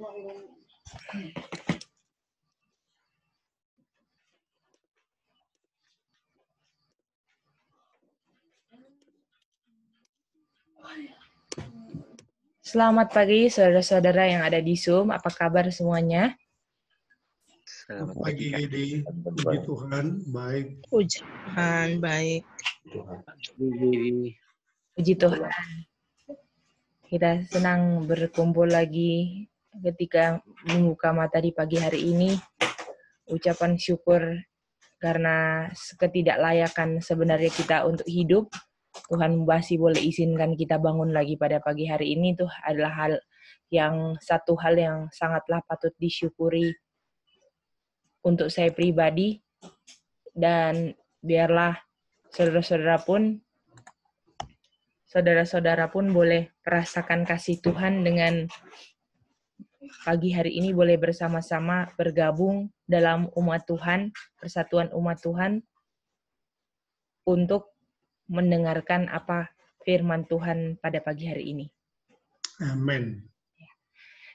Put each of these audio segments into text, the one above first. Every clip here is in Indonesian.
Selamat pagi saudara-saudara yang ada di Zoom. Apa kabar semuanya? Selamat pagi, Edi. Puji Tuhan, baik. Puji Tuhan, baik. Puji Tuhan. Kita senang berkumpul lagi ketika membuka mata di pagi hari ini. Ucapan syukur karena ketidaklayakan sebenarnya kita untuk hidup. Tuhan masih boleh izinkan kita bangun lagi pada pagi hari ini. Itu adalah satu hal yang sangatlah patut disyukuri untuk saya pribadi, dan biarlah saudara-saudara pun boleh merasakan kasih Tuhan dengan pagi hari ini boleh bersama-sama bergabung dalam umat Tuhan, persatuan umat Tuhan, untuk mendengarkan apa firman Tuhan pada pagi hari ini. Amin.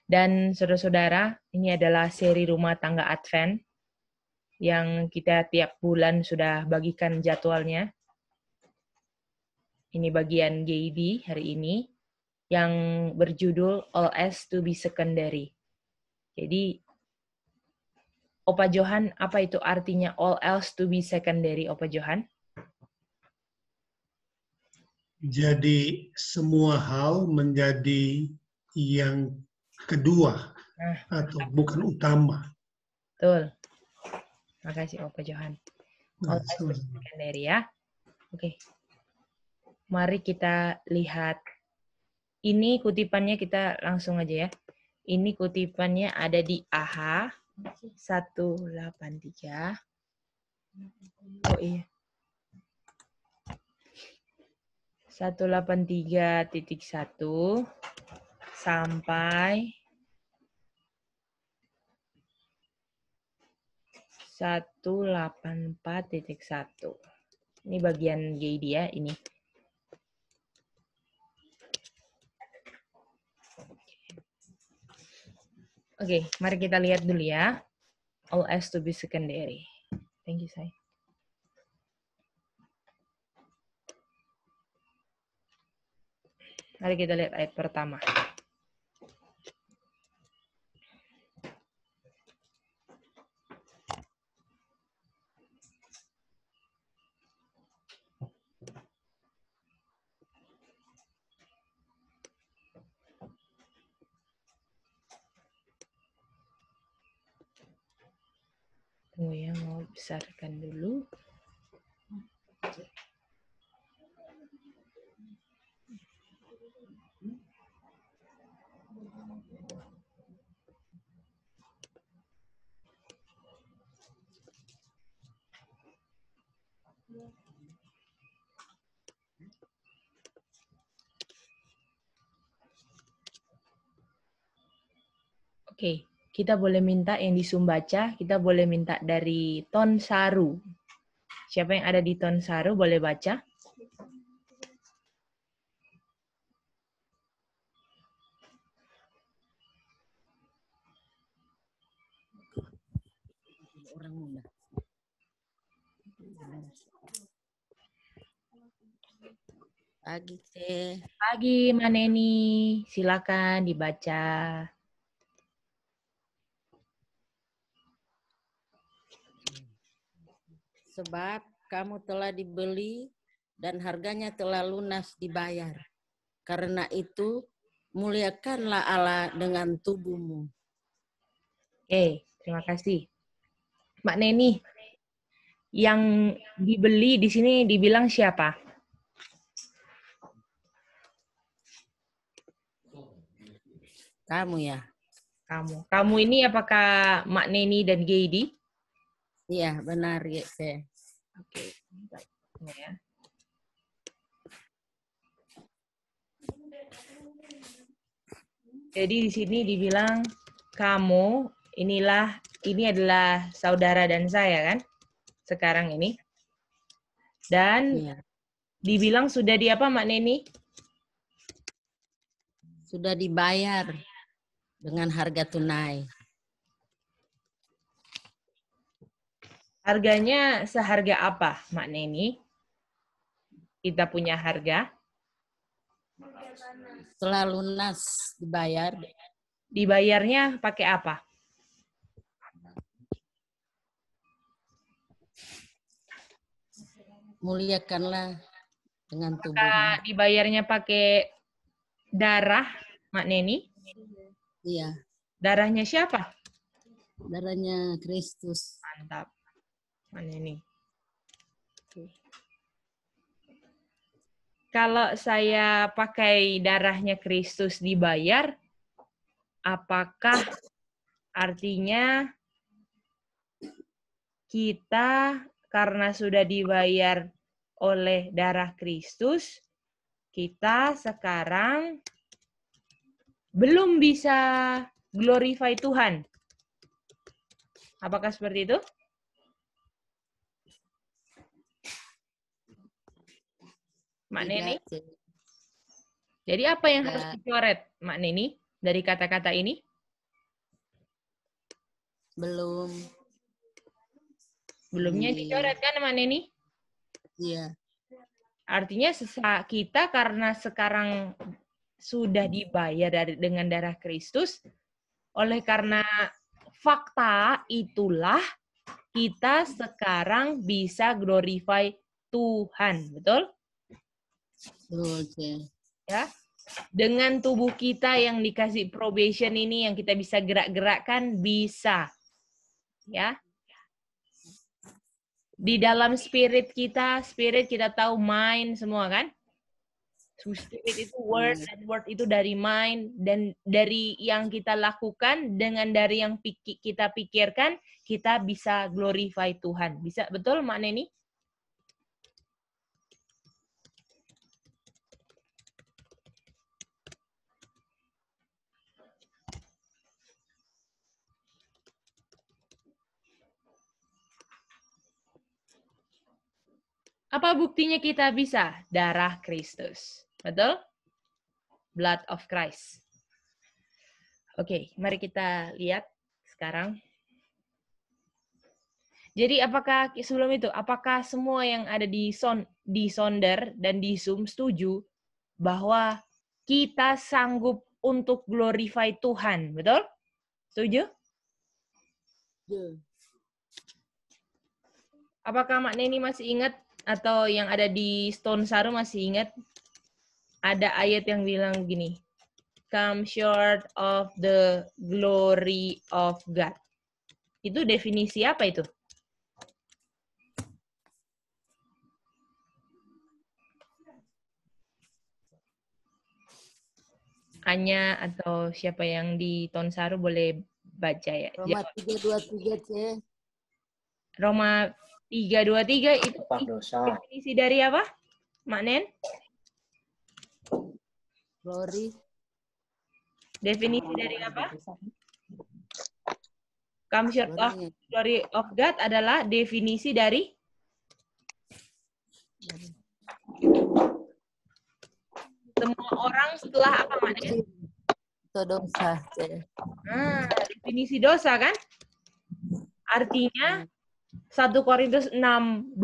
Dan saudara-saudara, ini adalah seri Rumah Tangga Advent yang kita tiap bulan sudah bagikan jadwalnya. Ini bagian GID hari ini yang berjudul All Else to be Secondary. Jadi, Opa Johan, apa itu artinya all else to be secondary, Opa Johan? Jadi semua hal menjadi yang kedua atau bukan utama. Betul. Makasih Opa Johan. All else to be secondary ya. Oke. Mari kita lihat. Ini kutipannya, kita langsung aja ya. Ini kutipannya ada di AH 183. Oh iya. 183.1 sampai 184.1. Ini bagian GID ya, ini. Oke, mari kita lihat dulu ya. All else to be secondary. Thank you, Say. Mari kita lihat ayat pertama. Tunggu ya, mau besarkan dulu. Oke, kita boleh minta yang disumbaca, kita boleh minta dari Ton Saru. Siapa yang ada di Ton Saru boleh baca? Pagi, Teh. Pagi, Maneni. Silakan dibaca. Sebab kamu telah dibeli dan harganya telah lunas dibayar. Karena itu, muliakanlah Allah dengan tubuhmu. Oke, terima kasih. Mbak Neni, yang dibeli di sini dibilang siapa? Kamu ya? Kamu. Kamu ini apakah Mak Neni dan Geidi? Iya, benar ya, Teh. Oke, ya. Jadi di sini dibilang kamu ini adalah saudara dan saya kan sekarang ini. Dan Iya. dibilang sudah di apa Mak Neni? Sudah dibayar. dengan harga tunai. Harganya seharga apa, Mak Neni? Kita punya harga. Setelah lunas dibayar. Dibayarnya pakai apa? Muliakanlah dengan tubuhmu. Apakah dibayarnya pakai darah, Mak Neni? Iya, Darahnya siapa? darahnya Kristus. Mantap, Mak Neni. Oke. Kalau saya pakai darahnya Kristus dibayar, apakah artinya kita karena sudah dibayar oleh darah Kristus, kita sekarang belum bisa glorify Tuhan? Apakah seperti itu? Mak Neni? Jadi apa yang harus dicoret, Mak Neni, dari kata-kata ini? Belum. Belumnya dicoret kan, Mak Neni? Iya. Artinya kita karena sekarang sudah dibayar dengan darah Kristus, oleh karena fakta itulah kita sekarang bisa glorify Tuhan, betul? Betul. Ya, dengan tubuh kita yang dikasih probation ini, yang kita bisa gerak-gerakkan, bisa, ya. Di dalam spirit kita tahu mind semua kan? Spirit itu word, dan word itu dari mind, dan dari yang kita lakukan dengan dari yang kita pikirkan, kita bisa glorify Tuhan. Bisa, betul Mak Neni? Apa buktinya kita bisa? Darah Kristus. Betul? Blood of Christ. Oke, mari kita lihat sekarang. Jadi sebelum itu, apakah semua yang ada di Sonder dan di Zoom setuju bahwa kita sanggup untuk glorify Tuhan? Betul? Setuju? Apakah Mak Neni masih ingat, atau yang ada di Stone Saru masih ingat, ada ayat yang bilang gini, come short of the glory of God. Itu definisi apa itu? Anya atau siapa yang di Tonsaro boleh baca ya. Roma 3:23 C. Roma 3:23 itu definisi dari apa, Mak Nen? Glory. Definisi dari apa? Come short of glory of God adalah definisi dari semua orang setelah apa, Mak Nen? Itu dosa. Definisi dosa kan? Artinya 1 Korintus 6:20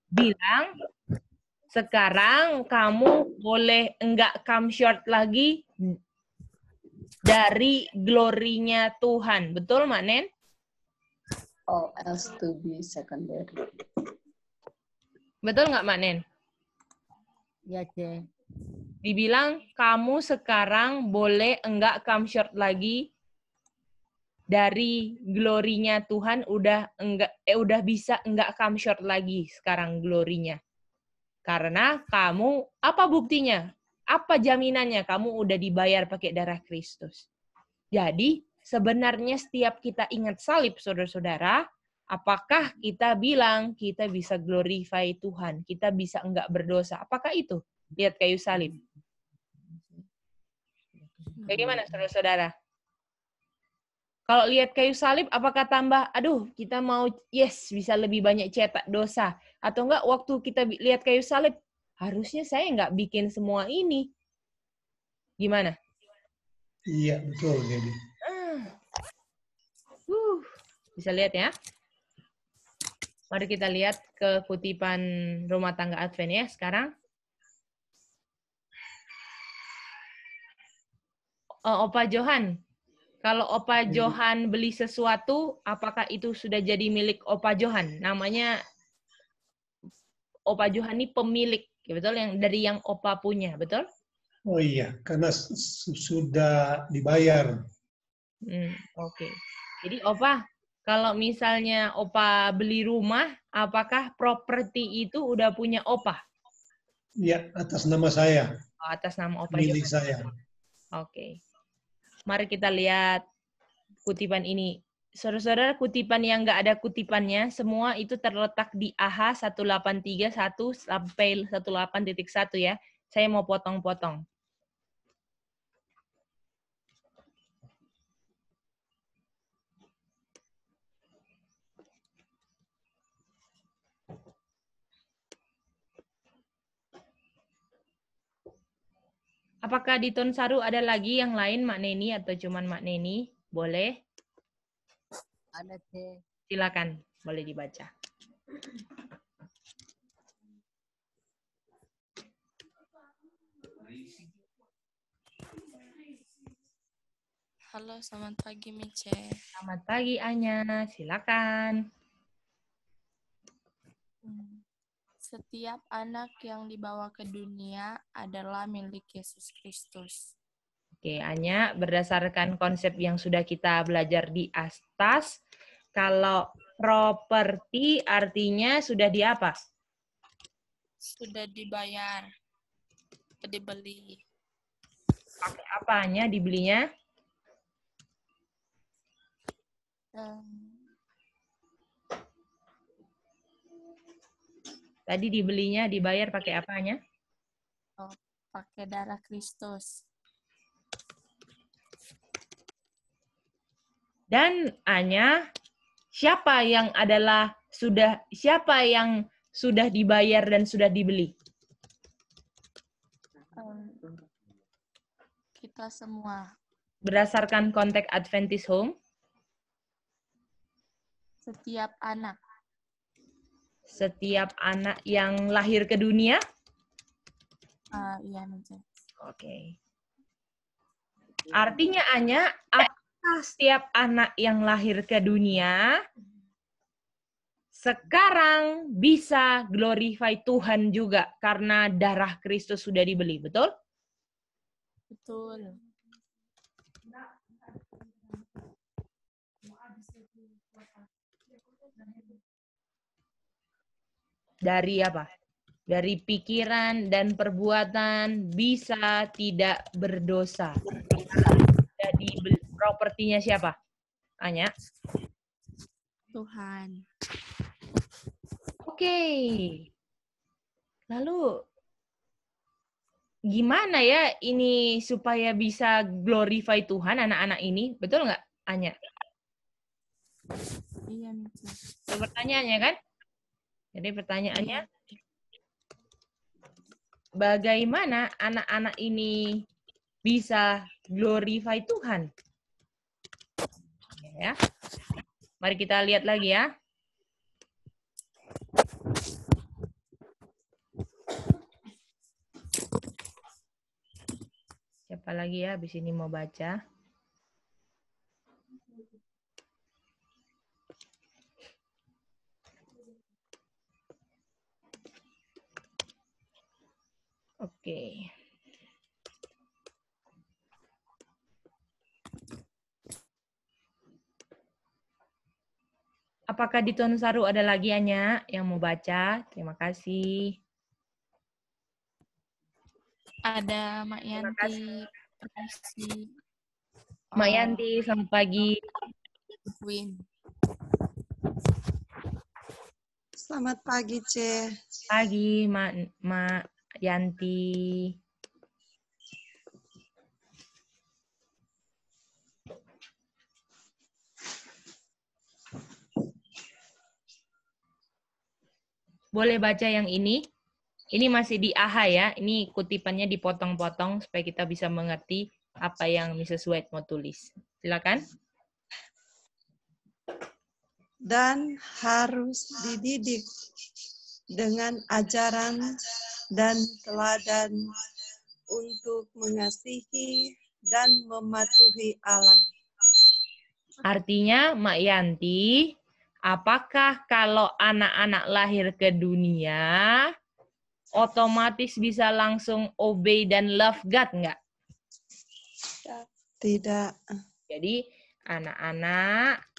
bilang sekarang kamu boleh enggak come short lagi dari glorinya Tuhan. Betul, Mak Nen? All else to be secondary. Betul nggak, Mak Nen? Ya, C. Dibilang kamu sekarang boleh enggak come short lagi dari glorinya Tuhan, udah bisa enggak come short lagi sekarang glorinya. Karena kamu, apa buktinya? Apa jaminannya? Kamu udah dibayar pakai darah Kristus. Jadi, sebenarnya setiap kita ingat salib, saudara-saudara, apakah kita bilang kita bisa glorify Tuhan? Kita bisa enggak berdosa? Apakah itu? Lihat kayu salib. Bagaimana, saudara-saudara? Kalau lihat kayu salib, apakah tambah, aduh, kita mau, yes, bisa lebih banyak cetak dosa. Atau enggak, waktu kita lihat kayu salib, harusnya saya enggak bikin semua ini. Gimana? Iya, betul jadi. Bisa lihat ya. Mari kita lihat ke kutipan rumah tangga Advent ya sekarang. Opa Johan, kalau Opa Johan beli sesuatu, apakah itu sudah jadi milik Opa Johan? Namanya Opa Johan ini pemilik, ya betul? Yang dari yang Opa punya, betul? Oh iya, karena sudah dibayar. Oke. Jadi Opa, kalau misalnya Opa beli rumah, apakah properti itu udah punya Opa? Iya, atas nama saya. Atas nama Opa Milik Johan. saya. Oke. Mari kita lihat kutipan ini. Saudara-saudara, kutipan yang nggak ada kutipannya, semua itu terletak di AH 1831 sampai 18.1 ya. Saya mau potong-potong. Apakah di Tonsaru ada lagi yang lain, Mak Neni, atau cuman Mak Neni? Boleh? Ada, C. Silakan, boleh dibaca. Halo, selamat pagi, Mice. Selamat pagi, Anya. Silakan. Setiap anak yang dibawa ke dunia adalah milik Yesus Kristus. Oke, Anya, berdasarkan konsep yang sudah kita belajar di atas, kalau properti artinya sudah di apa? Sudah dibayar, dibeli. Pakai apanya dibelinya? Tadi dibelinya, dibayar pakai apanya? Oh, pakai darah Kristus. Dan Anya, siapa yang sudah dibayar dan sudah dibeli? Kita semua. Berdasarkan konteks Adventist Home? Setiap anak. Setiap anak yang lahir ke dunia? Iya, Mice. Oke. Artinya, Anya, apakah setiap anak yang lahir ke dunia sekarang bisa glorify Tuhan juga karena darah Kristus sudah dibeli, betul? Betul. Dari apa? Dari pikiran dan perbuatan bisa tidak berdosa. Jadi propertinya siapa? Anya? Tuhan. Oke. Lalu gimana ya ini supaya bisa glorify Tuhan anak-anak ini? Betul nggak, Anya? Iya, Mice. Itu pertanyaannya kan? Jadi pertanyaannya, bagaimana anak-anak ini bisa glorify Tuhan? Ya. Mari kita lihat lagi ya. Siapa lagi ya habis ini mau baca? Oke. Apakah di Tonsaru ada lagi Anya yang mau baca? Terima kasih. Ada Mak Yanti. Terima kasih. Mak Yanti, selamat pagi. Win. Selamat pagi, C. Pagi, Mak Yanti. Boleh baca yang ini? Ini masih di AHA ya. Ini kutipannya dipotong-potong supaya kita bisa mengerti apa yang Mrs. White mau tulis. Silakan. Dan harus dididik dengan ajaran dan teladan untuk mengasihi dan mematuhi Allah. Artinya, Mak Yanti, apakah kalau anak-anak lahir ke dunia, otomatis bisa langsung obey dan love God nggak? Tidak. Jadi, anak-anak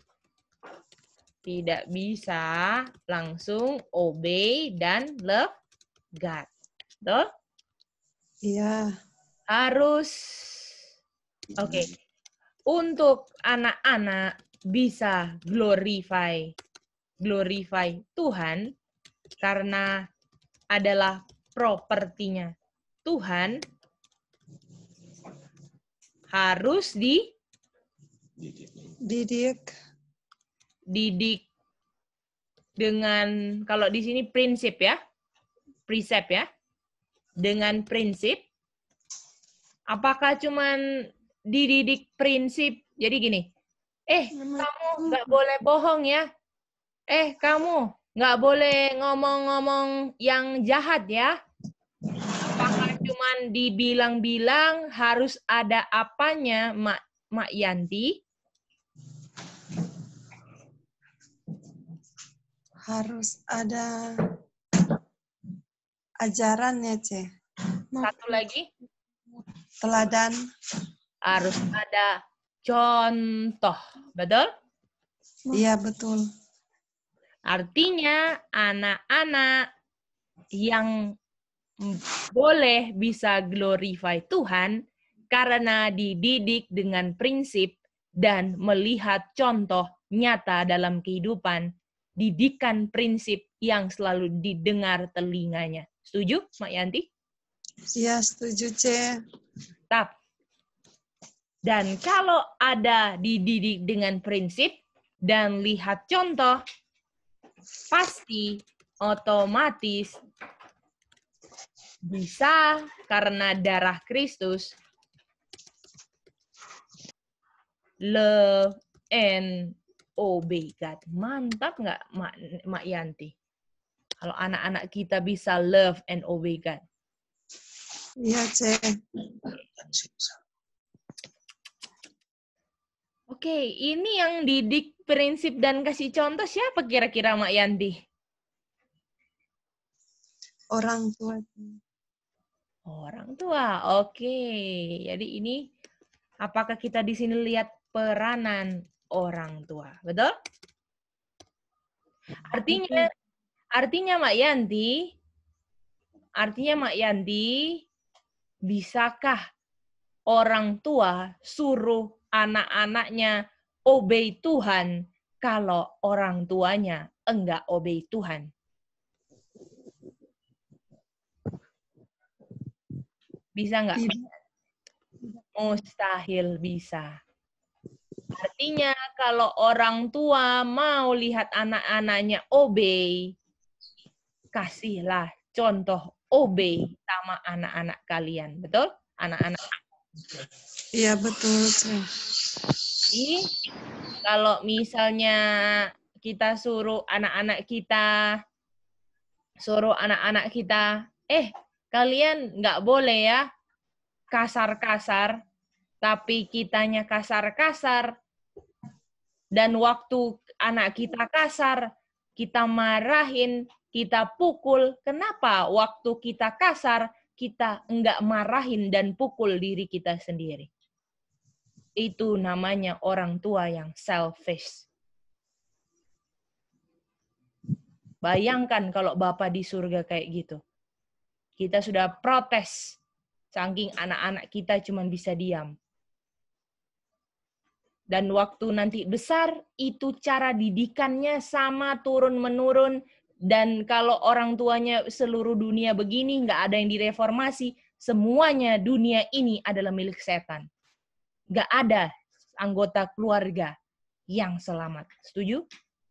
tidak bisa langsung obey dan love God. Betul? Iya. Harus. Oke. Untuk anak-anak bisa glorify Tuhan karena adalah propertinya Tuhan, harus dididik dengan, kalau di sini prinsip ya, precept ya, dengan prinsip. Apakah cuman dididik prinsip? Jadi gini, kamu nggak boleh bohong ya. Kamu nggak boleh ngomong-ngomong yang jahat ya. Apakah cuman dibilang-bilang, harus ada apanya, Mak Yanti? Harus ada ajarannya, Ce. Satu lagi, Teladan. harus ada contoh. Betul? Iya, betul. Artinya anak-anak yang boleh bisa glorify Tuhan karena dididik dengan prinsip dan melihat contoh nyata dalam kehidupan, didikan prinsip yang selalu didengar telinganya. Setuju, Mak Yanti? Iya, setuju, Ce. Tap. Dan kalau ada dididik dengan prinsip dan lihat contoh, pasti otomatis bisa karena darah Kristus love and obey God. Mantap nggak, Mak Yanti? Kalau anak-anak kita bisa love and obey God. Iya, Ce. Oke, ini yang didik prinsip dan kasih contoh siapa kira-kira, Mak Yanti? Orang tua. Orang tua. Oke. Jadi ini apakah kita di sini lihat peranan orang tua? Betul? Artinya Mak Yanti, bisakah orang tua suruh anak-anaknya obey Tuhan kalau orang tuanya enggak obey Tuhan? Bisa nggak? Mustahil bisa. Artinya kalau orang tua mau lihat anak-anaknya obey, kasihlah contoh obey sama anak-anak kalian. Betul? Anak-anak. Iya, betul, Ce. Jadi, kalau misalnya kita suruh anak-anak kita, kalian nggak boleh ya kasar-kasar, tapi kitanya kasar-kasar, dan waktu anak kita kasar, kita marahin, kita pukul. Kenapa waktu kita kasar, kita nggak marahin dan pukul diri kita sendiri? Itu namanya orang tua yang selfish. Bayangkan kalau Bapak di surga kayak gitu. Kita sudah protes, saking anak-anak kita cuma bisa diam. Dan waktu nanti besar, itu cara didikannya sama turun-menurun. Dan kalau orang tuanya seluruh dunia begini, nggak ada yang direformasi, semuanya dunia ini adalah milik setan. Nggak ada anggota keluarga yang selamat. Setuju?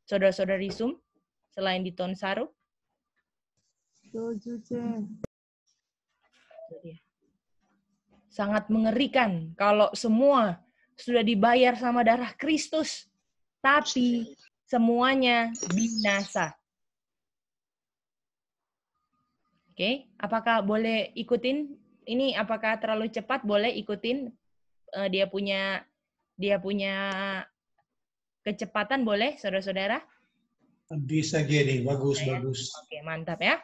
Saudara-saudari Zoom, selain di Tonsaro? Setuju, Ce. Sangat mengerikan kalau semua sudah dibayar sama darah Kristus, tapi semuanya binasa. Oke, apakah boleh ikutin? Ini apakah terlalu cepat? Boleh ikutin dia punya kecepatan, boleh, saudara-saudara? Bisa Gedi, bagus, Ya. bagus. Oke, mantap ya.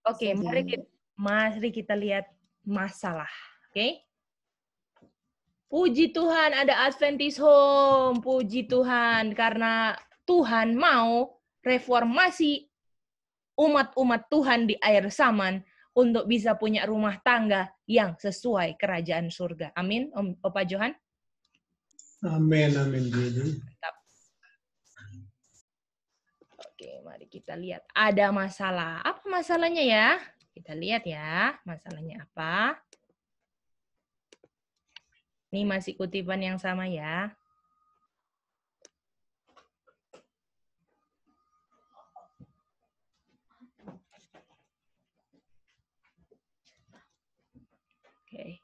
Oke, mari kita lihat masalah. Oke. Puji Tuhan ada Adventist Home. Puji Tuhan karena Tuhan mau reformasi umat-umat Tuhan di akhir zaman untuk bisa punya rumah tangga yang sesuai kerajaan surga. Amin, Opa Johan. Amin, amin Gedi. Mantap. Oke, mari kita lihat. Ada masalah. Apa masalahnya ya? Kita lihat ya, masalahnya apa. Ini masih kutipan yang sama ya. Oke.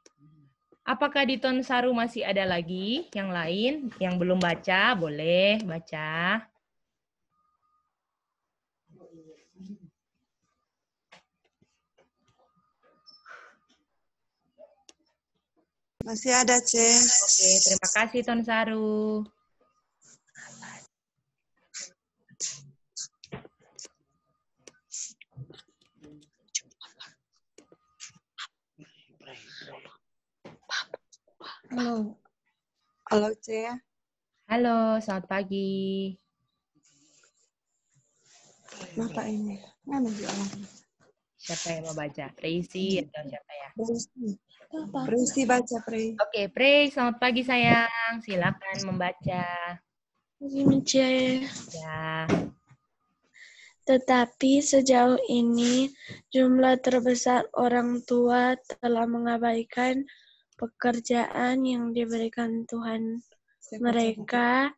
Apakah di Tonsaru masih ada lagi yang lain yang belum baca? Boleh baca. Masih ada, C. Oke, terima kasih Tonsaru. Halo. Halo, C. Halo, selamat pagi. Bapak ini. Mana dia orang? Siapa yang mau baca? Tracy atau siapa ya? Presi baca, Pre. Oke, Pray, selamat pagi sayang. Silakan membaca. Begini, C. Ya. Tetapi sejauh ini jumlah terbesar orang tua telah mengabaikan pekerjaan yang diberikan Tuhan mereka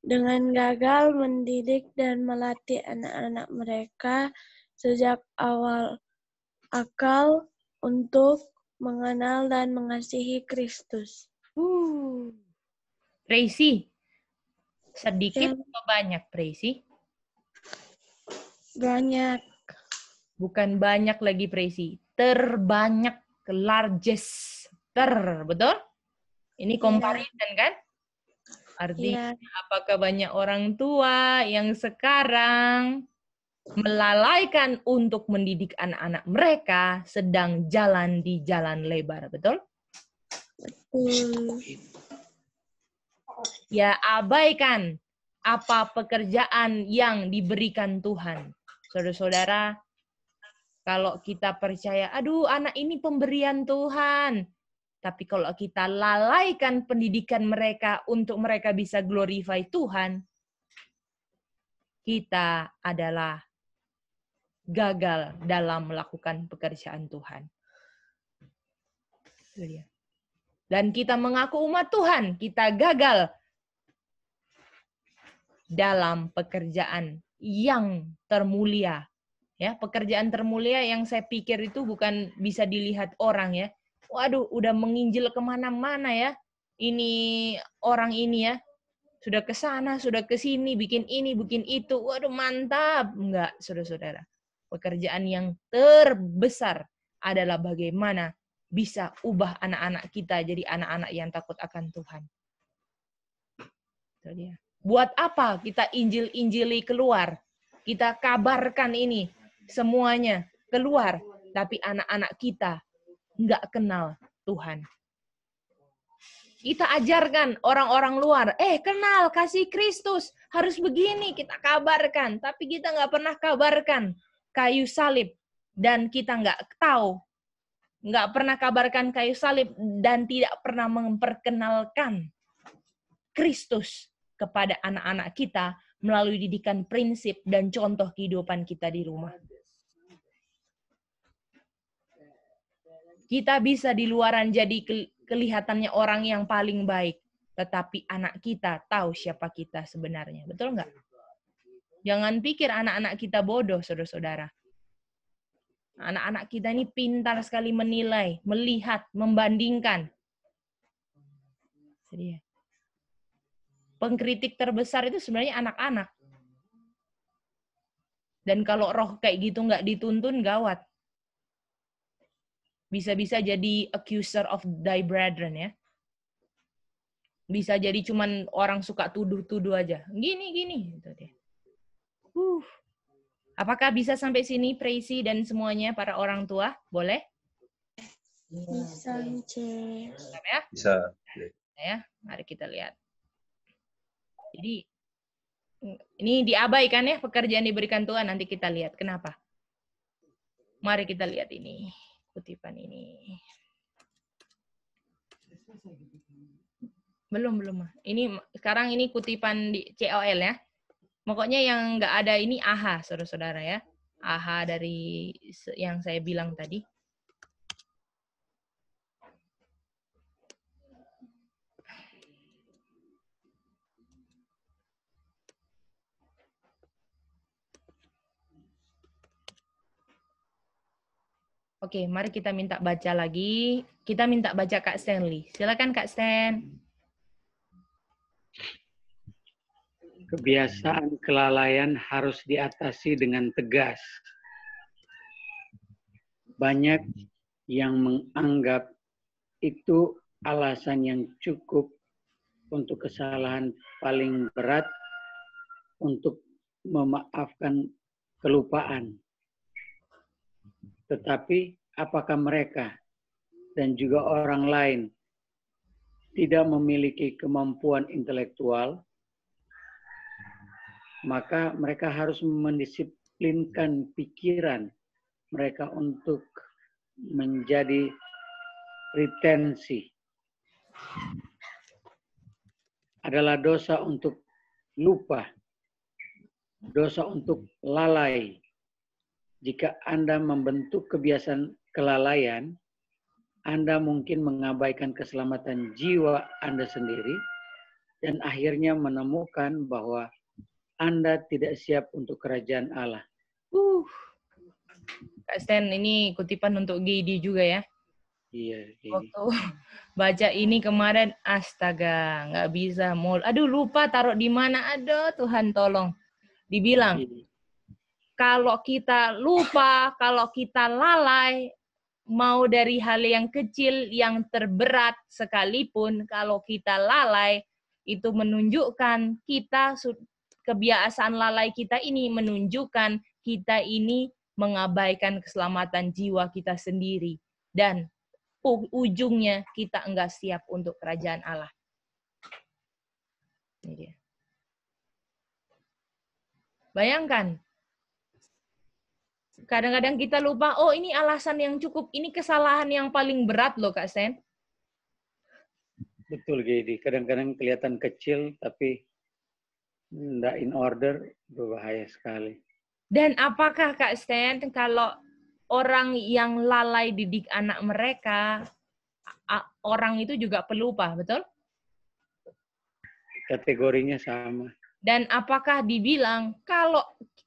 dengan gagal mendidik dan melatih anak-anak mereka sejak awal akal untuk mengenal dan mengasihi Kristus. Tracy, sedikit Ya. atau banyak, Tracy? Banyak. Bukan banyak lagi, Tracy. Terbanyak, largest. Betul? Ini comparison kan? Artinya apakah banyak orang tua yang sekarang melalaikan untuk mendidik anak-anak mereka sedang jalan di jalan lebar, betul? Ya, abaikan apa pekerjaan yang diberikan Tuhan. Saudara-saudara, kalau kita percaya, aduh anak ini pemberian Tuhan. Tapi kalau kita lalaikan pendidikan mereka untuk mereka bisa glorify Tuhan, kita adalah gagal dalam melakukan pekerjaan Tuhan. Dan kita mengaku umat Tuhan, kita gagal dalam pekerjaan yang termulia. Ya, pekerjaan termulia yang saya pikir itu bukan bisa dilihat orang ya. Waduh, udah menginjil kemana-mana ya. Ini orang ini ya. Sudah ke sana, sudah ke sini, bikin ini, bikin itu. Waduh, mantap. Enggak, saudara-saudara. Pekerjaan yang terbesar adalah bagaimana bisa ubah anak-anak kita jadi anak-anak yang takut akan Tuhan. Itu dia. Buat apa kita injil-injili keluar? Kita kabarkan ini semuanya keluar. Tapi anak-anak kita nggak kenal Tuhan. Kita ajarkan orang-orang luar, kenal kasih Kristus, harus begini, kita kabarkan. Tapi kita nggak pernah kabarkan kayu salib. Dan kita nggak tahu, nggak pernah kabarkan kayu salib, dan tidak pernah memperkenalkan Kristus kepada anak-anak kita melalui didikan prinsip dan contoh kehidupan kita di rumah. Kita bisa di luaran jadi kelihatannya orang yang paling baik. Tetapi anak kita tahu siapa kita sebenarnya. Betul nggak? Jangan pikir anak-anak kita bodoh, saudara-saudara. Anak-anak kita ini pintar sekali menilai, melihat, membandingkan. Jadi, pengkritik terbesar itu sebenarnya anak-anak. Dan kalau roh kayak gitu nggak dituntun, gawat. Bisa-bisa jadi accuser of thy brethren ya. Bisa jadi cuman orang suka tuduh-tuduh aja. Gini. Gitu deh. Apakah bisa sampai sini, Preisi dan semuanya, para orang tua? Boleh? Bisa, C. Ya? Bisa. Ya, mari kita lihat. Jadi, ini diabaikan ya, pekerjaan diberikan Tuhan. Nanti kita lihat kenapa. Mari kita lihat ini, kutipan ini. Belum. Ini sekarang ini kutipan di COL ya. Pokoknya yang nggak ada ini AHA, saudara-saudara ya. AHA dari yang saya bilang tadi. Oke, mari kita minta baca lagi. Kita minta baca Kak Stanley. Silakan Kak Stan. Kebiasaan kelalaian harus diatasi dengan tegas. Banyak yang menganggap itu alasan yang cukup untuk kesalahan paling berat untuk memaafkan kelupaan. Tetapi apakah mereka dan juga orang lain tidak memiliki kemampuan intelektual? Maka mereka harus mendisiplinkan pikiran mereka untuk menjadi retensi. Adalah dosa untuk lupa, dosa untuk lalai. Jika Anda membentuk kebiasaan kelalaian, Anda mungkin mengabaikan keselamatan jiwa Anda sendiri dan akhirnya menemukan bahwa Anda tidak siap untuk kerajaan Allah. Kak Stan, ini kutipan untuk Gidi juga ya. Iya. Waktu baca ini kemarin, astaga, nggak bisa. Aduh, lupa taruh di mana. Aduh, Tuhan tolong. Dibilang, kalau kita lupa, kalau kita lalai, mau dari hal yang kecil, yang terberat sekalipun, kalau kita lalai, itu menunjukkan kita kebiasaan lalai kita ini menunjukkan kita ini mengabaikan keselamatan jiwa kita sendiri. Dan ujungnya kita enggak siap untuk kerajaan Allah. Ini dia. Bayangkan. Kadang-kadang kita lupa, oh ini alasan yang cukup, ini kesalahan yang paling berat loh Kak Sen. Betul, Gedi. Kadang-kadang kelihatan kecil, tapi tidak in order, berbahaya sekali. Dan apakah Kak Stan, kalau orang yang lalai didik anak mereka, orang itu juga pelupa, betul? Kategorinya sama. Dan apakah dibilang,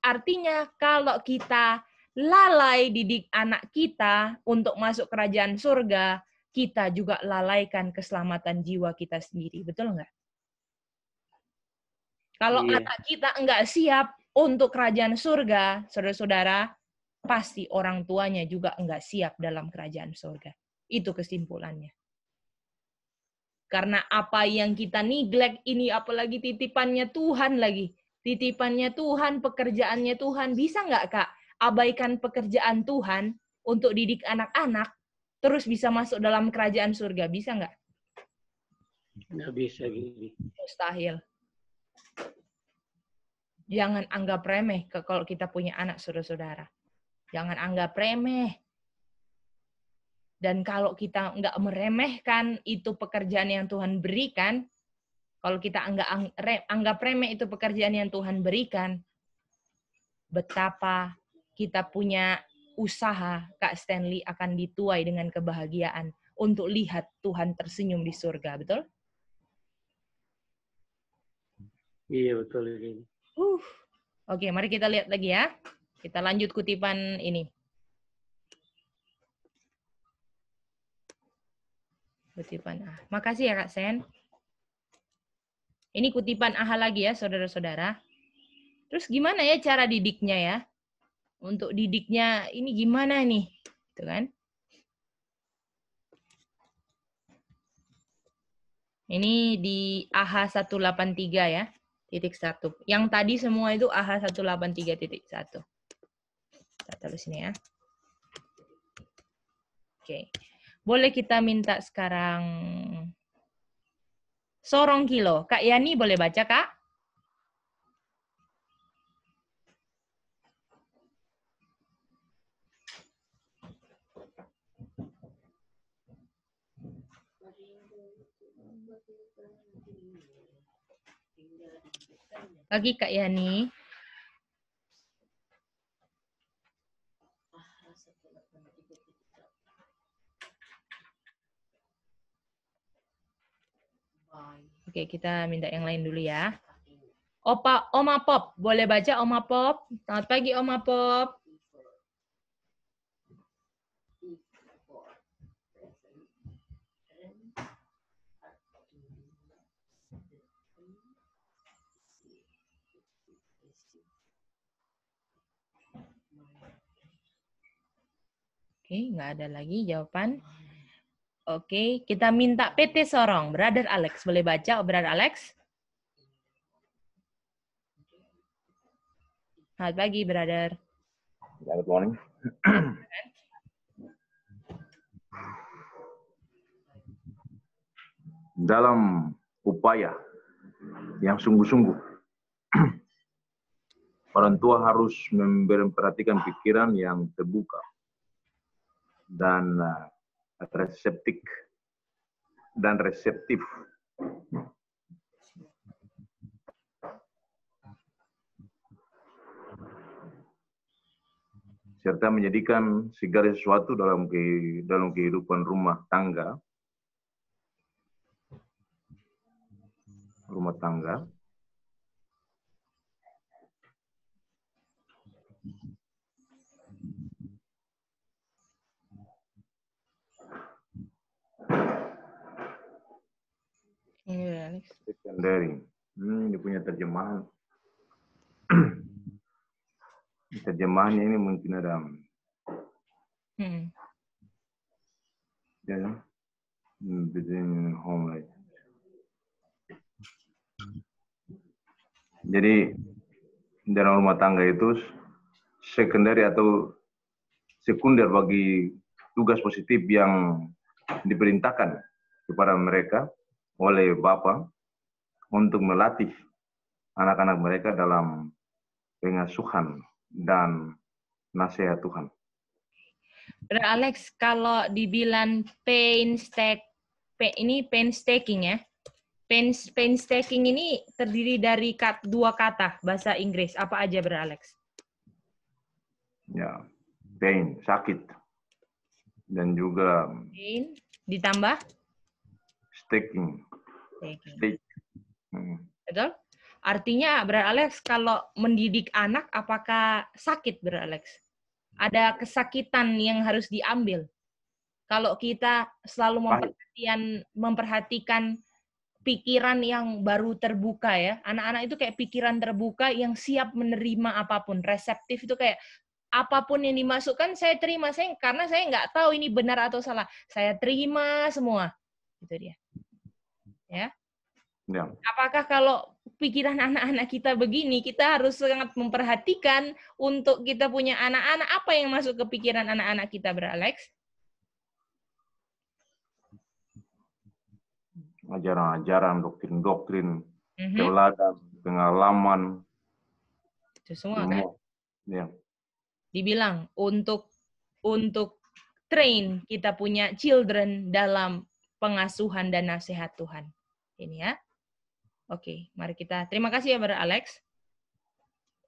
artinya kalau kita lalai didik anak kita untuk masuk kerajaan surga, kita juga lalaikan keselamatan jiwa kita sendiri, betul nggak? Kalau anak kita enggak siap untuk kerajaan surga, saudara-saudara, pasti orang tuanya juga enggak siap dalam kerajaan surga. Itu kesimpulannya. Karena apa yang kita neglect ini, apalagi titipannya Tuhan lagi. Titipannya Tuhan, pekerjaannya Tuhan. Bisa enggak, Kak, abaikan pekerjaan Tuhan untuk didik anak-anak, terus bisa masuk dalam kerajaan surga? Bisa enggak? Nggak bisa, Gini. Mustahil. Jangan anggap remeh kalau kita punya anak, saudara-saudara. Jangan anggap remeh. Dan kalau kita nggak meremehkan itu pekerjaan yang Tuhan berikan, kalau kita anggap remeh itu pekerjaan yang Tuhan berikan, betapa kita punya usaha, Kak Stanley, akan dituai dengan kebahagiaan untuk lihat Tuhan tersenyum di surga, betul? Iya, betul. Gini. Oke, mari kita lihat lagi ya. Kita lanjut kutipan ini. Kutipan AHA. Makasih ya Kak Sen. Ini kutipan AHA lagi ya, saudara-saudara. Terus gimana ya cara didiknya ya? Untuk didiknya ini gimana nih? Gitu kan? Ini di AHA 183 ya, titik 1. Yang tadi semua itu AHA 183.1. Kita taruh sini ya. Oke. Boleh kita minta sekarang Sorong Kilo. Kak Yani boleh baca, Kak? Lagi Kak Yani. Oke, kita minta yang lain dulu ya. Oma Pop, boleh baca Oma Pop? Selamat pagi Oma Pop. Oke, nggak ada lagi jawaban. Oke, kita minta PT Sorong. Brother Alex, boleh baca, Brother Alex? Selamat pagi, Brother. Good morning. Dalam upaya yang sungguh-sungguh, orang tua harus memperhatikan pikiran yang terbuka dan reseptif. Serta menjadikan segala sesuatu dalam kehidupan rumah tangga secondary. Ini punya terjemahan. Terjemahannya ini mungkin ada ya, within home life. Jadi dalam rumah tangga itu secondary atau sekunder bagi tugas positif yang diperintahkan kepada mereka oleh Bapak untuk melatih anak-anak mereka dalam pengasuhan dan nasihat Tuhan. Brother Alex, kalau dibilang painstaking ya. Painstaking ini terdiri dari dua kata bahasa Inggris. Apa aja, Brother Alex? Ya, pain, sakit. Dan juga pain ditambah staking. Betul? Artinya, Brother Alex, kalau mendidik anak, apakah sakit, Brother Alex? Ada kesakitan yang harus diambil. Kalau kita selalu memperhatikan pikiran yang baru terbuka ya. Anak-anak itu kayak pikiran terbuka yang siap menerima apapun. Reseptif itu kayak apapun yang dimasukkan, saya terima. Karena saya nggak tahu ini benar atau salah. Saya terima semua. Itu dia. Ya. Ya. Apakah kalau pikiran anak-anak kita begini, kita harus sangat memperhatikan untuk kita punya anak-anak, apa yang masuk ke pikiran anak-anak kita, Bro Alex? Ajaran-ajaran, doktrin-doktrin, teladan, pengalaman. Itu semua kan? Ya. Dibilang untuk train kita punya children dalam pengasuhan dan nasihat Tuhan. Ini ya. Oke, mari kita terima kasih ya Brother Alex.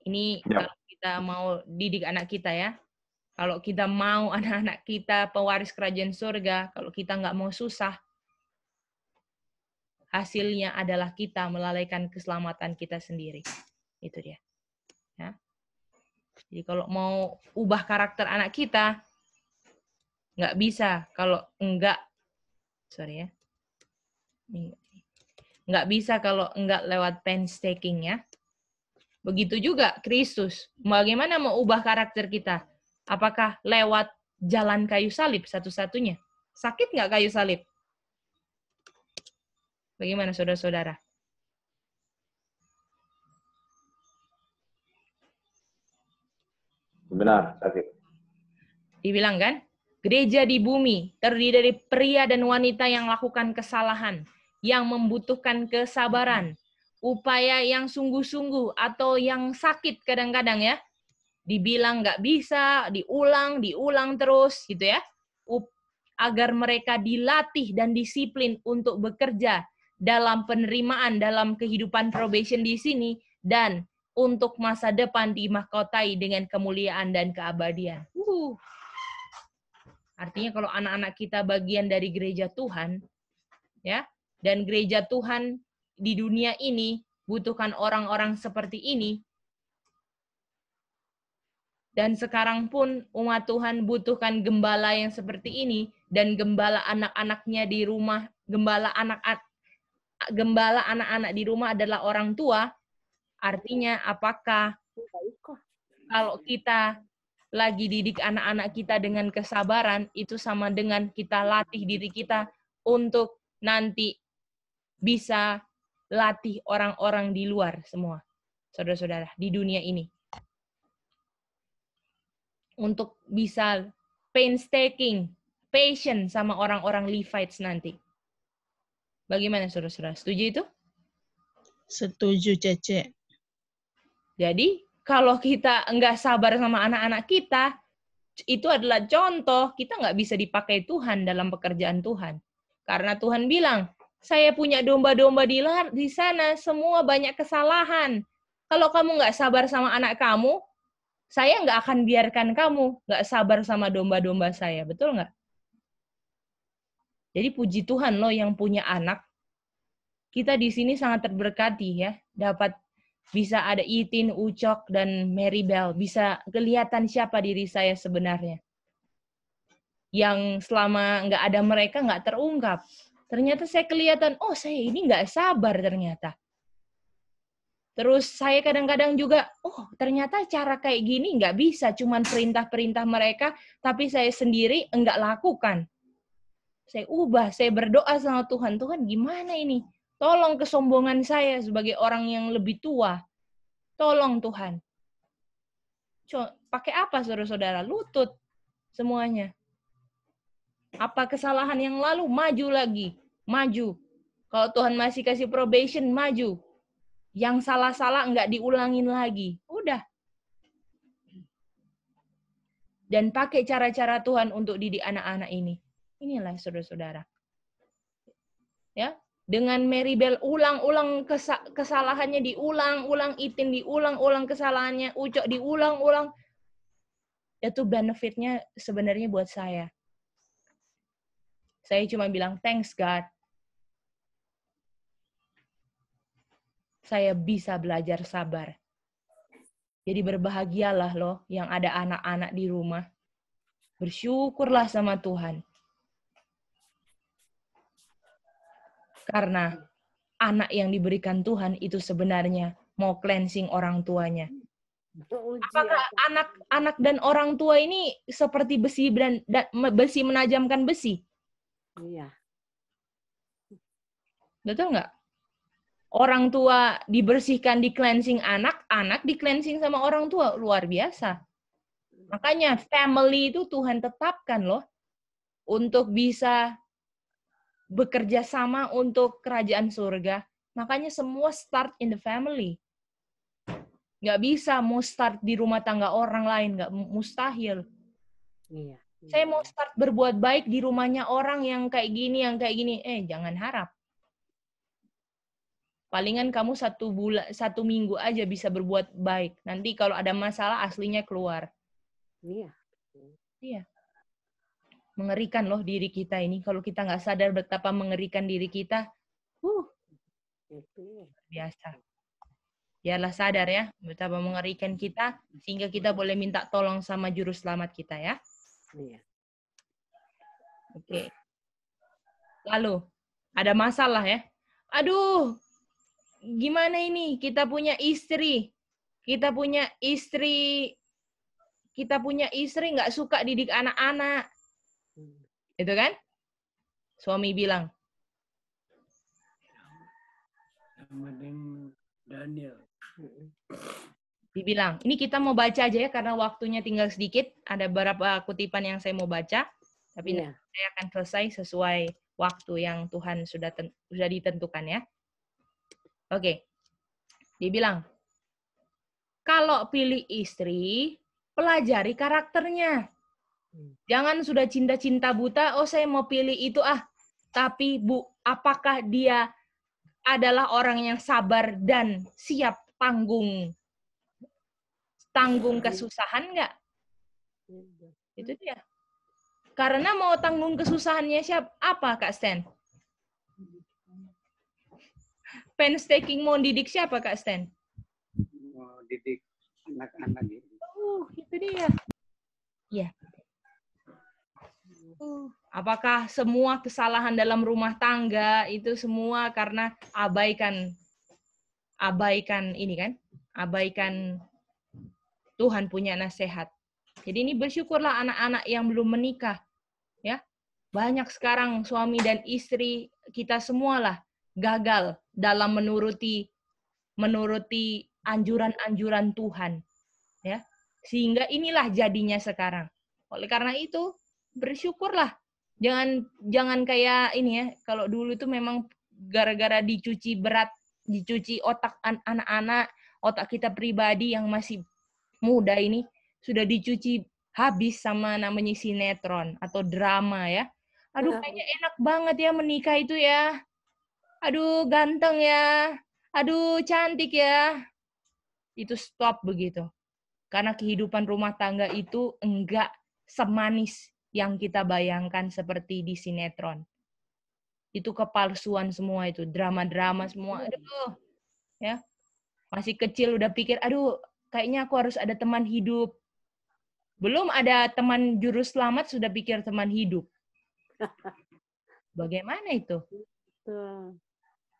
Ini kalau kita mau didik anak kita ya. Kalau kita mau anak-anak kita pewaris kerajaan surga, kalau kita nggak mau susah, hasilnya adalah kita melalaikan keselamatan kita sendiri. Itu dia. Ya. Jadi kalau mau ubah karakter anak kita, nggak bisa kalau enggak, Nggak bisa kalau nggak lewat painstaking ya. Begitu juga Kristus. Bagaimana mau ubah karakter kita? Apakah lewat jalan kayu salib satu-satunya? Sakit nggak kayu salib? Bagaimana saudara-saudara? Benar, sakit. Dibilang kan? Gereja di bumi terdiri dari pria dan wanita yang lakukan kesalahan, yang membutuhkan kesabaran, upaya yang sungguh-sungguh atau yang sakit kadang-kadang ya. Dibilang nggak bisa, diulang terus gitu ya. Agar mereka dilatih dan disiplin untuk bekerja dalam penerimaan, dalam kehidupan probation di sini, dan untuk masa depan dimahkotai dengan kemuliaan dan keabadian. Artinya kalau anak-anak kita bagian dari gereja Tuhan, ya, dan gereja Tuhan di dunia ini butuhkan orang-orang seperti ini, dan sekarang pun umat Tuhan butuhkan gembala yang seperti ini, dan gembala anak-anaknya di rumah, gembala anak-anak di rumah adalah orang tua. Artinya apakah kalau kita lagi didik anak-anak kita dengan kesabaran, itu sama dengan kita latih diri kita untuk nanti bisa latih orang-orang di luar semua, saudara-saudara, di dunia ini. Untuk bisa painstaking, patient sama orang-orang Levites nanti. Bagaimana saudara-saudara? Setuju itu? Setuju, Cece. Jadi, kalau kita nggak sabar sama anak-anak kita, itu adalah contoh kita nggak bisa dipakai Tuhan dalam pekerjaan Tuhan. Karena Tuhan bilang, saya punya domba-domba di sana, semua banyak kesalahan. Kalau kamu nggak sabar sama anak kamu, saya nggak akan biarkan kamu nggak sabar sama domba-domba saya. Betul nggak? Jadi puji Tuhan loh yang punya anak. Kita di sini sangat terberkati ya, dapat bisa ada Itin, Ucok, dan Maribel. Bisa kelihatan siapa diri saya sebenarnya. Yang selama nggak ada mereka nggak terungkap. Ternyata saya kelihatan, oh saya ini nggak sabar ternyata. Terus saya kadang-kadang juga, oh ternyata cara kayak gini nggak bisa. Cuman perintah-perintah mereka, tapi saya sendiri nggak lakukan. Saya ubah, saya berdoa sama Tuhan. Tuhan gimana ini? Tolong kesombongan saya sebagai orang yang lebih tua. Tolong Tuhan. Pakai apa saudara-saudara? Lutut semuanya. Apa kesalahan yang lalu? Maju lagi. Maju. Kalau Tuhan masih kasih probation, maju. Yang salah-salah nggak diulangin lagi. Udah. Dan pakai cara-cara Tuhan untuk didik anak-anak ini. Inilah saudara-saudara. Ya. Dengan Maribel ulang-ulang kesalahannya, diulang-ulang, Itin diulang-ulang kesalahannya, Ucok diulang-ulang. Itu benefitnya sebenarnya buat saya. Saya cuma bilang, thanks God. Saya bisa belajar sabar. Jadi berbahagialah loh yang ada anak-anak di rumah. Bersyukurlah sama Tuhan. Karena anak yang diberikan Tuhan itu sebenarnya mau cleansing orang tuanya. Apakah anak dan orang tua ini seperti besi menajamkan besi? Iya. Betul nggak? Orang tua dibersihkan, di cleansing anak di cleansing sama orang tua. Luar biasa. Makanya family itu Tuhan tetapkan loh. Untuk bisa bekerja sama untuk kerajaan surga. Makanya semua start in the family. Nggak bisa mau start di rumah tangga orang lain. Nggak mustahil. Iya. Saya mau start berbuat baik di rumahnya orang yang kayak gini. Jangan harap. Palingan kamu 1 minggu aja bisa berbuat baik. Nanti kalau ada masalah aslinya keluar. Iya. Iya. Mengerikan loh diri kita ini. Kalau kita nggak sadar betapa mengerikan diri kita, biasa. Biarlah sadar ya, betapa mengerikan kita, sehingga kita boleh minta tolong sama juru selamat kita ya. Iya. Oke. Lalu, Ada masalah ya. Aduh, gimana ini? Kita punya istri nggak suka didik anak-anak. Itu kan? Suami bilang. Daniel. Dibilang, ini kita mau baca aja ya karena waktunya tinggal sedikit. Ada beberapa kutipan yang saya mau baca, tapi saya akan selesai sesuai waktu yang Tuhan sudah ditentukan ya. Oke. Dibilang, kalau pilih istri, pelajari karakternya. Jangan sudah cinta-cinta buta, oh saya mau pilih itu Tapi Bu, apakah dia adalah orang yang sabar dan siap tanggung kesusahan nggak? Itu dia. Karena mau tanggung kesusahannya apa Kak Stan? Painstaking mau didik siapa Kak Stan? Mau didik anak-anak gitu. Itu dia. Ya. Apakah semua kesalahan dalam rumah tangga itu semua karena abaikan ini kan? Abaikan Tuhan punya nasihat. Jadi ini bersyukurlah anak-anak yang belum menikah. Ya. Banyak sekarang suami dan istri kita semualah gagal dalam menuruti anjuran-anjuran Tuhan. Ya. Sehingga inilah jadinya sekarang. Oleh karena itu, bersyukurlah. Jangan kayak ini ya, kalau dulu itu memang gara-gara dicuci otak anak-anak, otak kita pribadi yang masih muda ini sudah dicuci habis sama namanya sinetron atau drama ya. Aduh kayaknya enak banget ya menikah itu ya. Aduh ganteng ya. Aduh cantik ya. Itu stop begitu. Karena kehidupan rumah tangga itu enggak semanis yang kita bayangkan seperti di sinetron. Itu kepalsuan semua itu, drama-drama semua. Aduh. Ya. Masih kecil udah pikir, aduh kayaknya aku harus ada teman hidup. Belum ada teman juru selamat sudah pikir teman hidup. Bagaimana itu?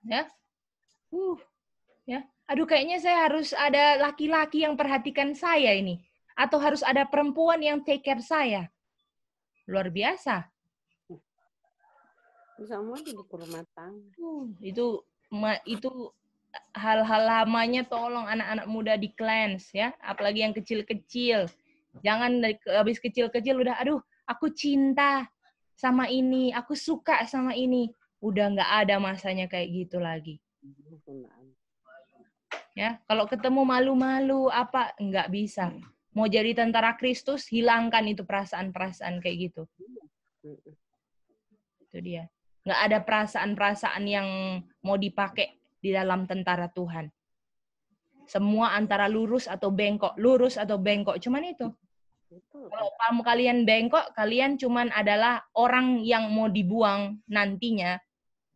Ya. Ya. Aduh kayaknya saya harus ada laki-laki yang perhatikan saya ini. Atau harus ada perempuan yang take care saya. Luar biasa. Semua di rumah tangga. Itu hal-hal lamanya tolong anak-anak muda di cleanse ya, apalagi yang kecil-kecil. Jangan habis kecil-kecil udah aduh, aku cinta sama ini, aku suka sama ini. Udah nggak ada masanya kayak gitu lagi. Ya, kalau ketemu malu-malu apa nggak bisa. Mau jadi tentara Kristus, hilangkan itu perasaan-perasaan kayak gitu. Itu dia. Nggak ada perasaan-perasaan yang mau dipakai di dalam tentara Tuhan. Semua antara lurus atau bengkok, cuman itu. Kalau kamu kalian bengkok, kalian cuman adalah orang yang mau dibuang nantinya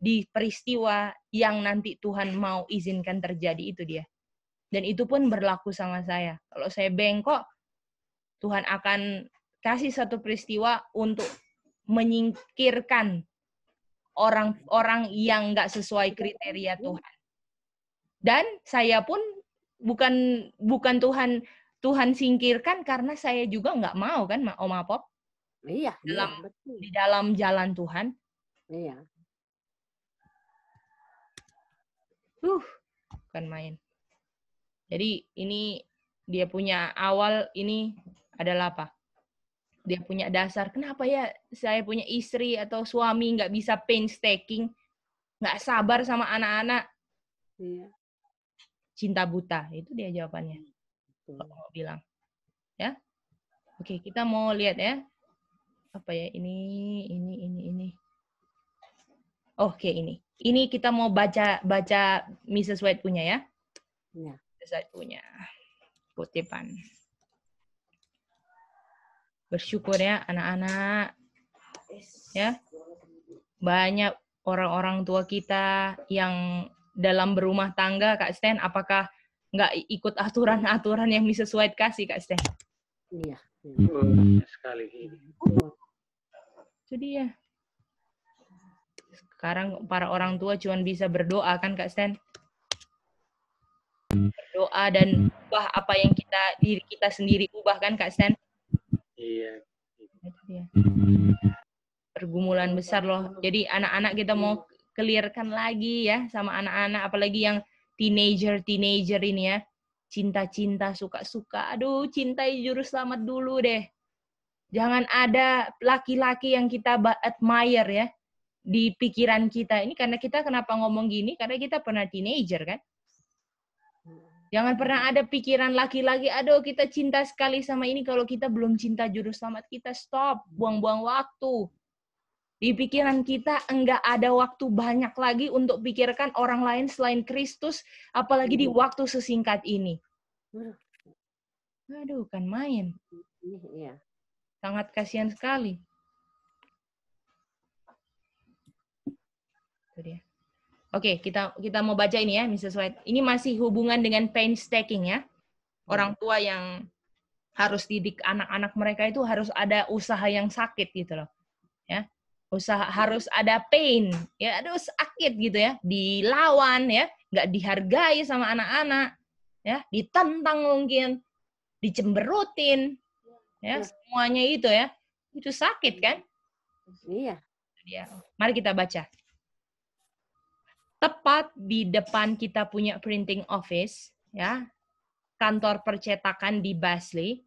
di peristiwa yang nanti Tuhan mau izinkan terjadi, itu dia. Dan itu pun berlaku sama saya. Kalau saya bengkok, Tuhan akan kasih satu peristiwa untuk menyingkirkan orang-orang yang nggak sesuai kriteria Tuhan. Dan saya pun bukan Tuhan singkirkan karena saya juga nggak mau kan, Om Apop? Iya. Di dalam jalan Tuhan. Iya. Bukan main. Jadi ini dia punya awal ini adalah apa? Dia punya dasar. Kenapa ya saya punya istri atau suami nggak bisa painstaking, nggak sabar sama anak-anak? Iya. Cinta buta, itu dia jawabannya. Kalau mau bilang, ya. Oke, kita mau lihat ya. Apa ya ini. Oke, ini. Ini kita mau baca Mrs. White punya ya. Iya. Mrs. White punya kutipan. Bersyukur ya anak-anak. Ya. Banyak orang-orang tua kita yang dalam berumah tangga, Kak Sten, apakah nggak ikut aturan-aturan yang Mrs. White kasih, Kak Sten? Iya. Sekali. Itu dia. Sekarang para orang tua cuma bisa berdoa kan Kak Stan? Berdoa dan ubah apa yang diri kita sendiri ubah kan Kak Stan? Iya. Itu dia. Pergumulan besar loh. Jadi anak-anak kita mau clearkan lagi ya sama anak-anak, apalagi yang teenager ini ya. Cinta-cinta, suka-suka. Aduh, cintai juru selamat dulu deh. Jangan ada laki-laki yang kita admire ya di pikiran kita. Ini karena kita kenapa ngomong gini? Karena kita pernah teenager kan? Jangan pernah ada pikiran laki-laki, aduh kita cinta sekali sama ini kalau kita belum cinta juru selamat kita. Stop, buang-buang waktu. Di pikiran kita enggak ada waktu banyak lagi untuk pikirkan orang lain selain Kristus, apalagi di waktu sesingkat ini. Aduh, kan main. Iya. Sangat kasihan sekali. Itu dia. Oke, kita mau baca ini ya, Mrs. White. Ini masih hubungan dengan painstaking ya. Orang tua yang harus didik anak-anak mereka itu harus ada usaha yang sakit gitu loh. Ya. Usaha harus ada pain, ya, aduh sakit gitu ya, dilawan ya, nggak dihargai sama anak-anak, ya, ditentang mungkin, dicemberutin, ya, semuanya itu ya, itu sakit kan? Iya. Ya. Mari kita baca. Tepat di depan kita punya printing office, ya, kantor percetakan di Basley,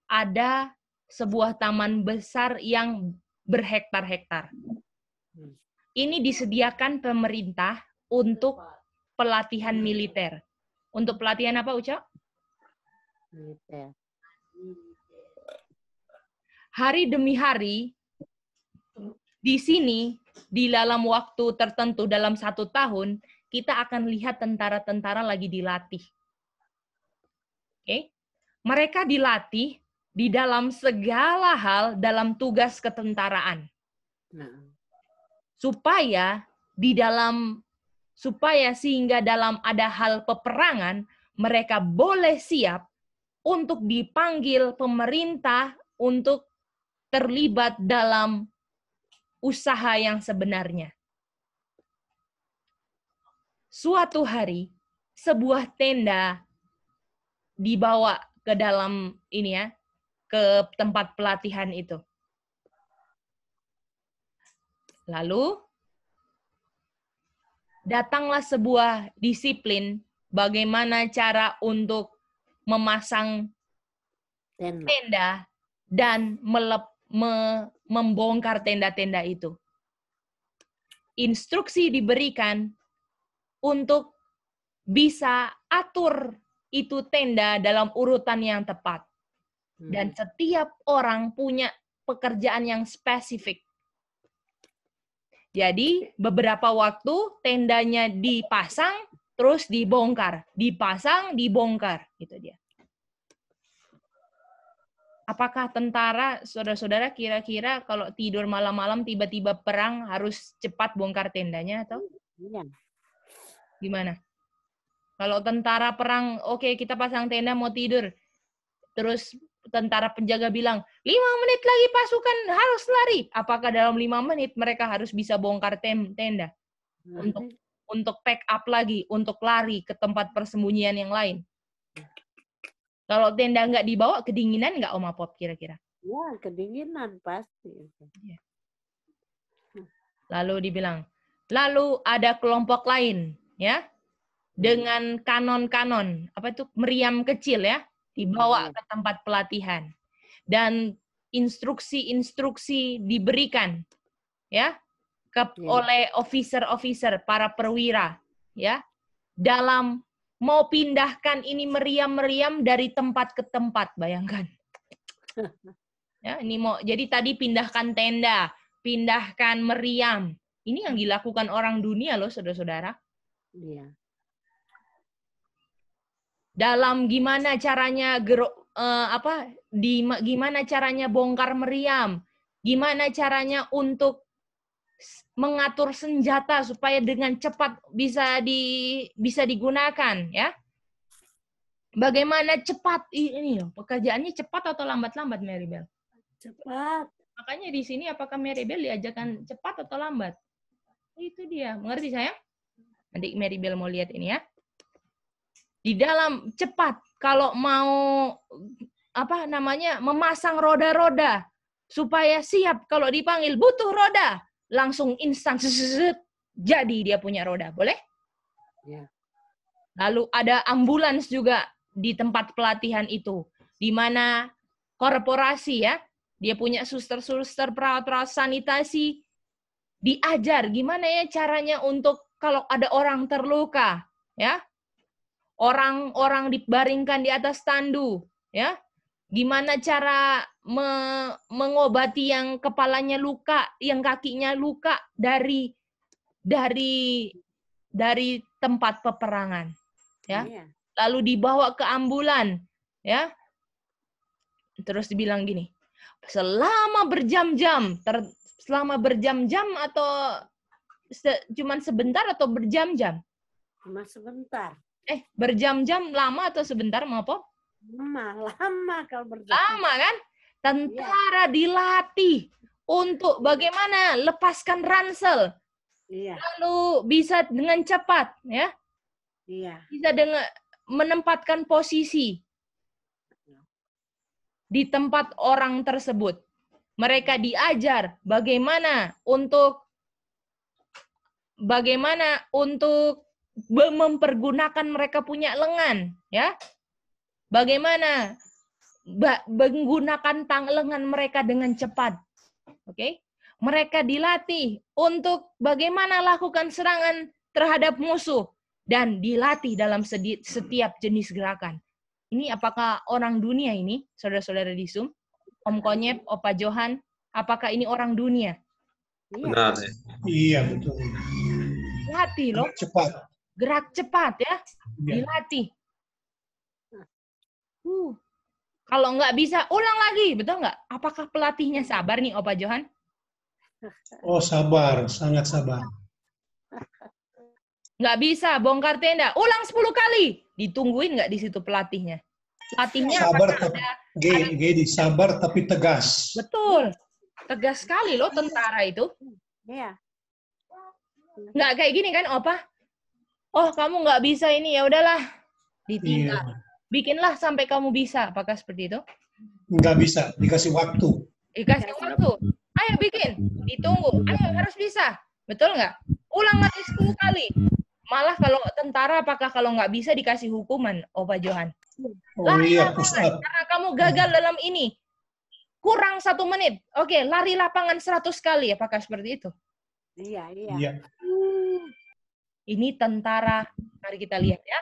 ada sebuah taman besar yang berhektar-hektar. Ini disediakan pemerintah untuk pelatihan militer. Untuk pelatihan apa, Uca? Militer. Hari demi hari, di sini, di dalam waktu tertentu, dalam 1 tahun, kita akan lihat tentara-tentara lagi dilatih. Oke? Mereka dilatih di dalam segala hal dalam tugas ketentaraan. Supaya sehingga dalam ada hal peperangan, mereka boleh siap untuk dipanggil pemerintah untuk terlibat dalam usaha yang sebenarnya. Suatu hari, sebuah tenda dibawa ke dalam ini ya, ke tempat pelatihan itu. Lalu, datanglah sebuah disiplin bagaimana cara untuk memasang tenda dan membongkar tenda-tenda itu. Instruksi diberikan untuk bisa atur itu tenda dalam urutan yang tepat. Dan setiap orang punya pekerjaan yang spesifik. Jadi beberapa waktu tendanya dipasang, terus dibongkar. Dipasang, dibongkar. Gitu dia. Apakah tentara, saudara-saudara, kira-kira kalau tidur malam-malam tiba-tiba perang harus cepat bongkar tendanya atau? Iya. Gimana? Kalau tentara perang, oke, kita pasang tenda mau tidur. Terus tentara penjaga bilang, 5 menit lagi pasukan harus lari. Apakah dalam 5 menit mereka harus bisa bongkar tenda? Untuk pack up lagi, untuk lari ke tempat persembunyian yang lain. Kalau tenda nggak dibawa, kedinginan nggak Om Apop kira-kira? Ya, kedinginan pasti. Lalu dibilang, lalu ada kelompok lain, ya, dengan kanon-kanon, apa itu, meriam kecil ya, dibawa ke tempat pelatihan. Dan instruksi-instruksi diberikan ya oleh officer-officer, para perwira ya, dalam mau pindahkan ini meriam-meriam dari tempat ke tempat, bayangkan. Ya, ini mau, jadi tadi pindahkan tenda, pindahkan meriam. Ini yang dilakukan orang dunia loh, saudara-saudara. Iya. Dalam gimana caranya gimana caranya bongkar meriam, gimana caranya untuk mengatur senjata supaya dengan cepat bisa digunakan ya. Bagaimana cepat ini loh, pekerjaannya cepat atau lambat-lambat, Maribel? Cepat. Makanya di sini apakah Maribel diajarkan cepat atau lambat? Itu dia. Mengerti sayang? Nanti Mary Bell mau lihat ini ya. Di dalam cepat kalau mau memasang roda-roda supaya siap kalau dipanggil butuh roda, langsung instan jadi dia punya roda. Boleh? Ya. Lalu ada ambulans juga di tempat pelatihan itu, di mana korporasi ya, dia punya suster-suster, perawat-perawat sanitasi, diajar gimana ya caranya untuk kalau ada orang terluka, ya, orang dibaringkan di atas tandu, ya, gimana cara mengobati yang kepalanya luka, yang kakinya luka dari tempat peperangan, ya. Iya. Lalu dibawa ke ambulan, ya. Terus dibilang gini, selama berjam-jam atau cuman sebentar atau berjam-jam? Cuma sebentar. Berjam-jam lama atau sebentar mau apa? Lama kalau berjam. Lama kan? Tentara dilatih untuk bagaimana lepaskan ransel. Iya. Lalu bisa dengan cepat, ya. Iya. Bisa dengan menempatkan posisi di tempat orang tersebut. Mereka diajar bagaimana untuk mempergunakan mereka punya lengan, ya. Bagaimana menggunakan lengan mereka dengan cepat. Oke? Mereka dilatih untuk bagaimana lakukan serangan terhadap musuh dan dilatih dalam setiap jenis gerakan. Ini apakah orang dunia ini, saudara-saudara di Zoom? Om Konyep, Opa Johan, apakah ini orang dunia? Benar. Iya, betul. Dilatih loh. Cepat. Gerak cepat ya. Iya. Dilatih. Kalau nggak bisa, ulang lagi. Betul nggak? Apakah pelatihnya sabar nih, Opa Johan? Oh, sabar. Sangat sabar. Nggak bisa, bongkar tenda. Ulang 10 kali. Ditungguin nggak di situ pelatihnya? Pelatihnya Sabar, ada Gedi, sabar tapi tegas. betul. Tegas sekali loh tentara itu. Iya. Nggak kayak gini kan, Opa? Oh, kamu nggak bisa ini, ya udahlah. Ditinggal. Iya. Bikinlah sampai kamu bisa. Apakah seperti itu? Nggak bisa, dikasih waktu. Dikasih waktu. Ayo bikin. Ditunggu. Ayo harus bisa. Betul nggak? Ulang lagi 10 kali. Malah kalau tentara, apakah kalau nggak bisa dikasih hukuman, Opa Johan? Oh Lari iya, lapangan, Ustaz. karena kamu gagal dalam ini. Kurang 1 menit. Oke, lari lapangan 100 kali. Apakah seperti itu? Iya. Iya. Ini tentara. Mari kita lihat ya.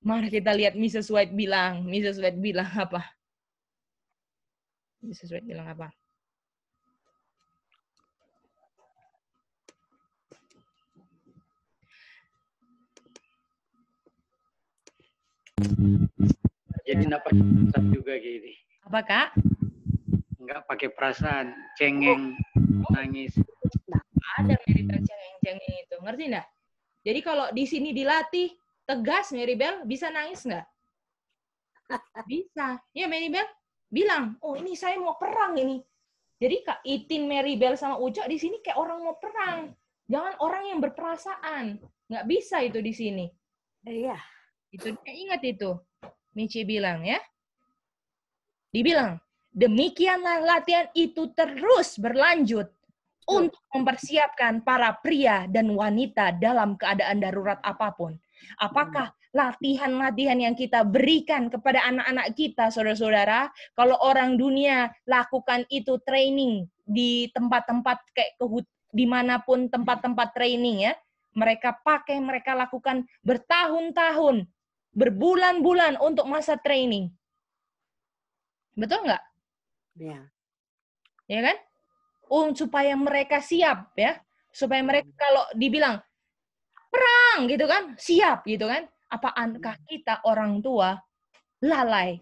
Mari kita lihat Mrs. White bilang. Mrs. White bilang apa? Mrs. White bilang apa? Jadi nggak pakai perasaan juga gini. Apa, Kak? Nggak pakai perasaan, cengeng, nangis. Ada Mary Bell cengeng-cengeng itu. Ngerti nggak? Jadi kalau di sini dilatih, tegas Mary Bell, bisa nangis nggak? Bisa. Ya Mary Bell bilang, oh ini saya mau perang ini. Jadi Kak Itin, Mary Bell sama Ucok di sini kayak orang mau perang. Jangan orang yang berperasaan. Nggak bisa itu di sini. Iya. Itu ingat itu. Michi bilang ya. Dibilang, demikianlah latihan itu terus berlanjut untuk mempersiapkan para pria dan wanita dalam keadaan darurat apapun. Apakah latihan-latihan yang kita berikan kepada anak-anak kita, saudara-saudara, kalau orang dunia lakukan itu training di tempat-tempat kayak dimanapun tempat-tempat training ya, mereka pakai, mereka lakukan bertahun-tahun, berbulan-bulan untuk masa training. Betul nggak? Iya. Ya kan? Supaya mereka siap ya, supaya mereka kalau dibilang perang gitu kan, siap gitu kan. Apakah kita orang tua lalai?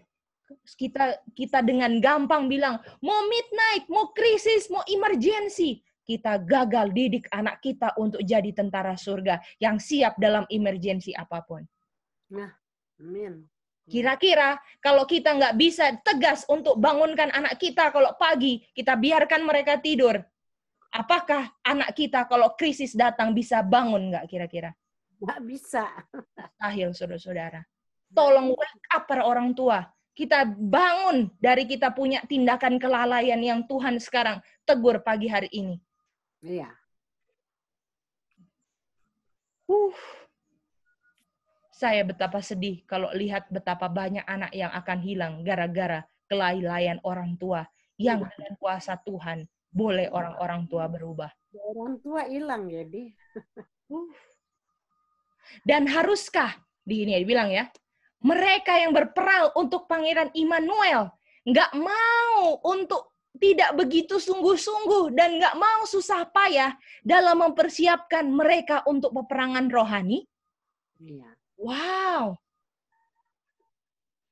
Kita dengan gampang bilang mau midnight, mau krisis, mau emergency. Kita gagal didik anak kita untuk jadi tentara surga yang siap dalam emergency apapun. Nah, amin. Kira-kira kalau kita nggak bisa tegas untuk bangunkan anak kita kalau pagi, kita biarkan mereka tidur. Apakah anak kita kalau krisis datang bisa bangun nggak kira-kira? Nggak bisa. Mustahil, saudara-saudara. Tolong wake up para orang tua. Kita bangun dari kita punya tindakan kelalaian yang Tuhan sekarang tegur pagi hari ini. Iya. Saya betapa sedih kalau lihat betapa banyak anak yang akan hilang gara-gara kelalaian orang tua yang dengan kuasa Tuhan boleh orang-orang tua berubah. Orang tua hilang ya, Di. Dan haruskah, di ini dibilang ya, mereka yang berperang untuk Pangeran Immanuel nggak mau untuk tidak begitu sungguh-sungguh dan nggak mau susah payah dalam mempersiapkan mereka untuk peperangan rohani? Iya. Wow.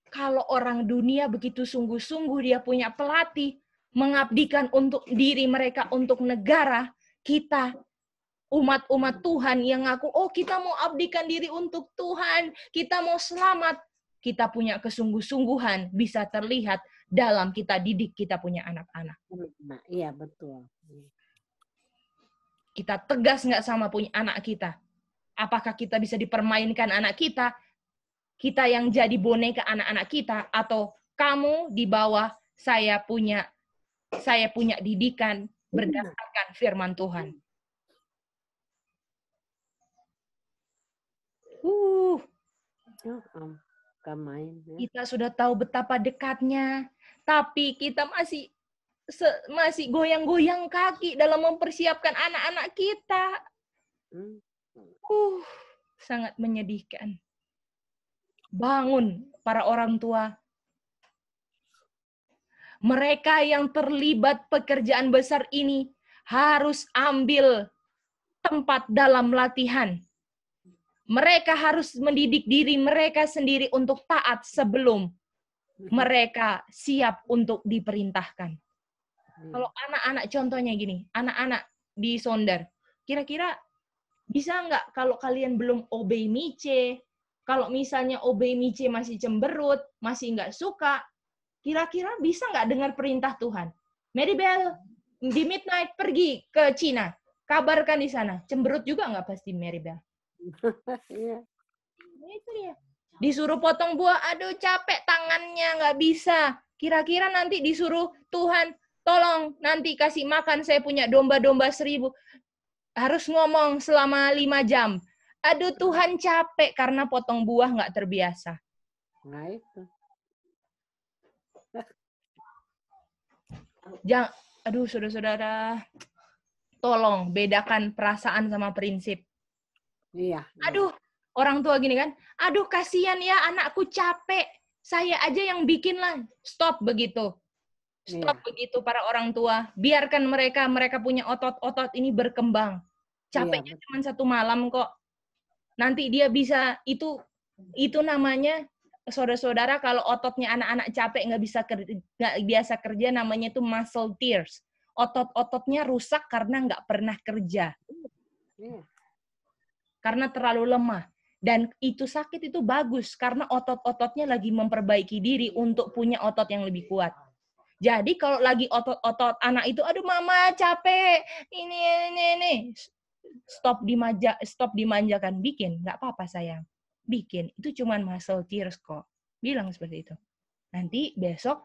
Kalau orang dunia begitu sungguh-sungguh dia punya pelatih, mengabdikan untuk diri mereka, untuk negara, kita umat-umat Tuhan yang ngaku, oh kita mau abdikan diri untuk Tuhan, kita mau selamat, kita punya kesungguh-sungguhan bisa terlihat dalam kita didik kita punya anak-anak. Nah, iya betul. Kita tegas nggak sama punya anak kita? Apakah kita bisa dipermainkan anak kita? Kita yang jadi boneka anak-anak kita, atau kamu di bawah saya punya didikan berdasarkan firman Tuhan. Kita sudah tahu betapa dekatnya, tapi kita masih goyang-goyang kaki dalam mempersiapkan anak-anak kita. Sangat menyedihkan. Bangun para orang tua. Mereka yang terlibat pekerjaan besar ini harus ambil tempat dalam latihan. Mereka harus mendidik diri mereka sendiri untuk taat sebelum mereka siap untuk diperintahkan. Kalau anak-anak contohnya gini, anak-anak di Sonder, kira-kira bisa nggak kalau kalian belum obey Mice, kalau misalnya obey Mice masih cemberut, masih nggak suka, kira-kira bisa nggak dengar perintah Tuhan? Maribel, di midnight pergi ke Cina, kabarkan di sana. Cemberut juga nggak pasti Maribel? Itu dia. Disuruh potong buah, aduh capek tangannya, nggak bisa. Kira-kira nanti disuruh Tuhan, tolong nanti kasih makan, saya punya domba-domba 1000. Harus ngomong selama 5 jam. Aduh Tuhan capek karena potong buah nggak terbiasa. Nah itu. Aduh saudara-saudara, tolong bedakan perasaan sama prinsip. Iya. Aduh, orang tua gini kan, aduh kasihan ya anakku capek, saya aja yang bikin lah. Stop begitu. Stop begitu para orang tua. Biarkan mereka punya otot-otot ini berkembang. Capeknya cuma 1 malam kok. Nanti dia bisa, itu namanya, saudara-saudara, kalau ototnya anak-anak capek nggak biasa kerja, namanya itu muscle tears. Otot-ototnya rusak karena nggak pernah kerja. Karena terlalu lemah. Dan itu sakit itu bagus, karena otot-ototnya lagi memperbaiki diri untuk punya otot yang lebih kuat. Jadi kalau lagi otot-otot anak itu, aduh mama capek, ini. Stop dimanjakan, bikin. Nggak apa-apa sayang. Bikin. Itu cuman muscle tears kok. Bilang seperti itu. Nanti besok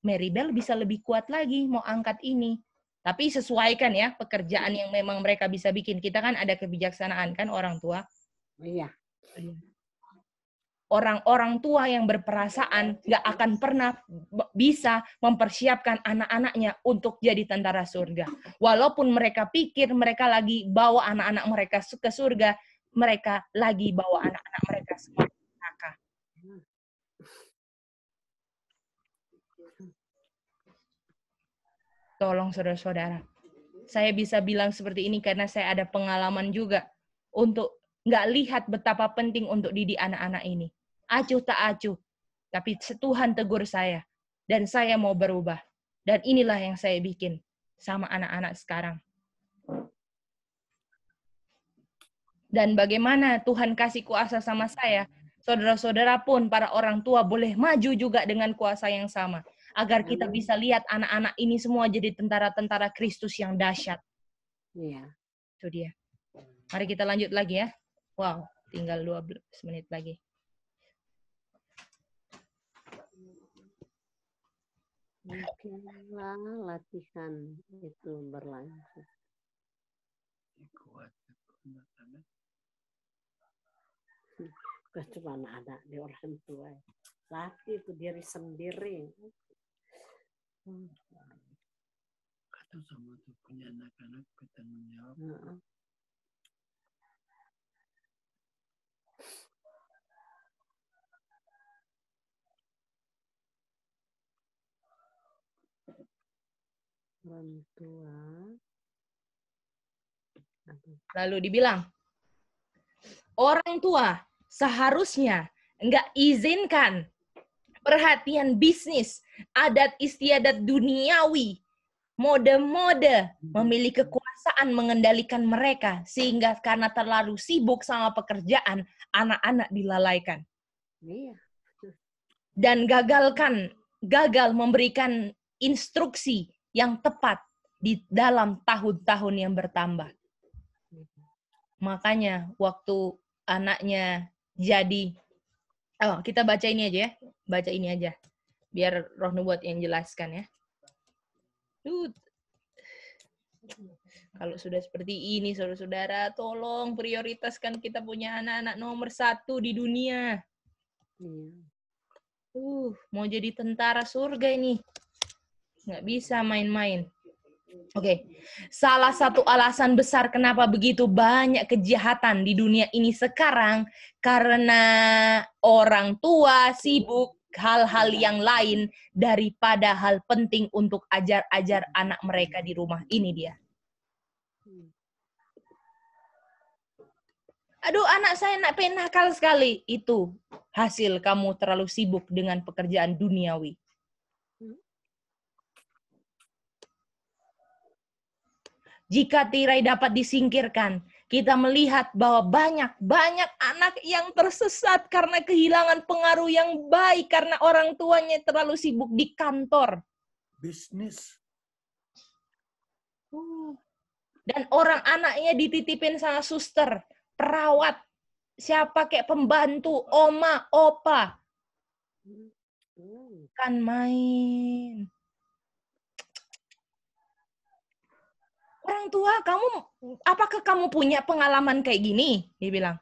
Maribel bisa lebih kuat lagi mau angkat ini. Tapi sesuaikan ya pekerjaan yang memang mereka bisa bikin. Kita kan ada kebijaksanaan kan orang tua. Iya. Orang-orang tua yang berperasaan nggak akan pernah bisa mempersiapkan anak-anaknya untuk jadi tentara surga. Walaupun mereka pikir mereka lagi bawa anak-anak mereka ke surga, mereka lagi bawa anak-anak mereka semua ke neraka. Tolong saudara-saudara. Saya bisa bilang seperti ini karena saya ada pengalaman juga untuk nggak lihat betapa penting untuk didik anak-anak ini. Acuh tak acuh. Tapi Tuhan tegur saya. Dan saya mau berubah. Dan inilah yang saya bikin sama anak-anak sekarang. Dan bagaimana Tuhan kasih kuasa sama saya, saudara-saudara pun, para orang tua boleh maju juga dengan kuasa yang sama. Agar kita bisa lihat anak-anak ini semua jadi tentara-tentara Kristus yang dahsyat. Iya. Itu dia. Mari kita lanjut lagi ya. Wow, tinggal 12 menit lagi. Mungkinlah latihan itu berlanjut. Cuma anak di orang tua. Latih itu diri sendiri. Kata sama tuh punya anak-anak bertanggung jawab. Orang tua. Lalu dibilang, orang tua seharusnya nggak izinkan perhatian bisnis, adat istiadat duniawi, mode-mode memiliki kekuasaan mengendalikan mereka sehingga karena terlalu sibuk sama pekerjaan, anak-anak dilalaikan. Iya. Dan gagal memberikan instruksi yang tepat di dalam tahun-tahun yang bertambah. Makanya waktu anaknya jadi, kita baca ini aja ya, baca ini aja, biar Roh Nubuat yang jelaskan ya. Kalau sudah seperti ini, saudara-saudara, tolong prioritaskan kita punya anak-anak nomor 1 di dunia. Mau jadi tentara surga ini. Nggak bisa main-main. Oke, salah satu alasan besar kenapa begitu banyak kejahatan di dunia ini sekarang karena orang tua sibuk hal-hal yang lain daripada hal penting untuk ajar-ajar anak mereka di rumah. Ini dia. Aduh, anak saya nakal sekali. Itu hasil kamu terlalu sibuk dengan pekerjaan duniawi. Jika tirai dapat disingkirkan, kita melihat bahwa banyak anak yang tersesat karena kehilangan pengaruh yang baik karena orang tuanya terlalu sibuk di kantor. Bisnis. Dan orang anaknya dititipin sama suster, perawat, siapa kayak pembantu, oma, opa. Kan main. Orang tua, apakah kamu punya pengalaman kayak gini? Dia bilang.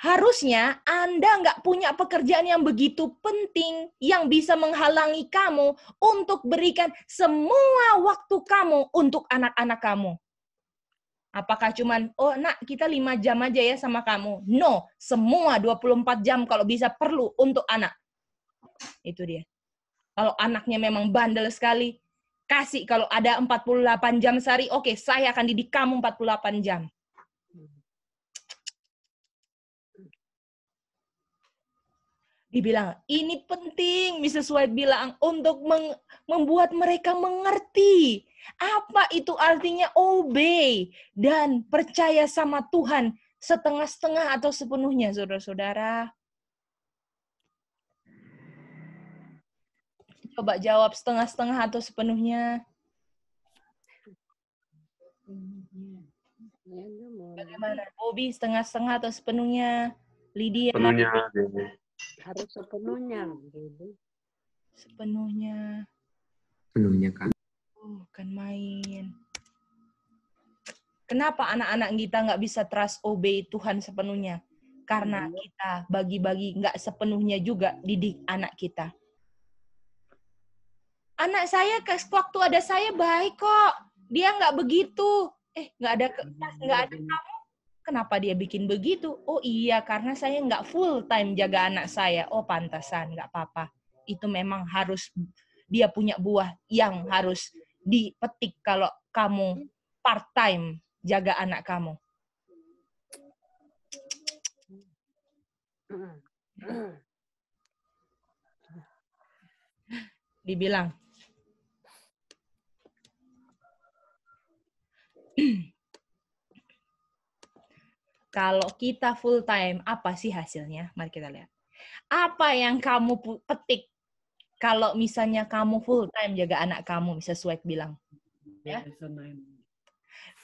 Harusnya Anda nggak punya pekerjaan yang begitu penting yang bisa menghalangi kamu untuk berikan semua waktu kamu untuk anak-anak kamu. Apakah cuman, nak kita 5 jam aja ya sama kamu? No, semua 24 jam kalau bisa perlu untuk anak. Itu dia. Kalau anaknya memang bandel sekali, kasih kalau ada 48 jam sehari, oke, saya akan didik kamu 48 jam. Dibilang, ini penting, Mrs. White bilang, untuk membuat mereka mengerti. Apa itu artinya obey dan percaya sama Tuhan setengah-setengah atau sepenuhnya, saudara-saudara. Coba jawab setengah-setengah atau sepenuhnya. Bagaimana? Bobby setengah-setengah atau sepenuhnya? Lydia? Sepenuhnya. Harus sepenuhnya. Sepenuhnya. Sepenuhnya, Kak. Kan main. Kenapa anak-anak kita nggak bisa trust obey Tuhan sepenuhnya? Karena kita bagi-bagi nggak sepenuhnya juga didik anak kita. Anak saya waktu ada saya baik kok. Dia nggak begitu. Nggak ada kamu. Kenapa dia bikin begitu? Oh iya, karena saya nggak full time jaga anak saya. Oh pantasan, nggak apa-apa. Itu memang harus dia punya buah yang harus dipetik kalau kamu part time jaga anak kamu. Dibilang. Kalau kita full time, apa sih hasilnya? Mari kita lihat. Apa yang kamu petik kalau misalnya kamu full time jaga anak kamu, Mrs. White bilang? Ya?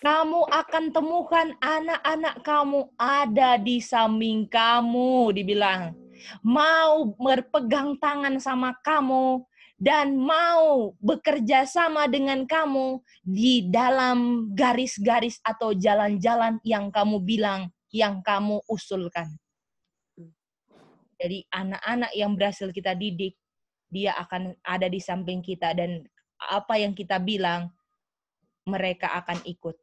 Kamu akan temukan anak-anak kamu ada di samping kamu, dibilang. Mau berpegang tangan sama kamu dan mau bekerja sama dengan kamu di dalam garis-garis atau jalan-jalan yang kamu bilang, yang kamu usulkan. Jadi anak-anak yang berhasil kita didik, dia akan ada di samping kita dan apa yang kita bilang, mereka akan ikut.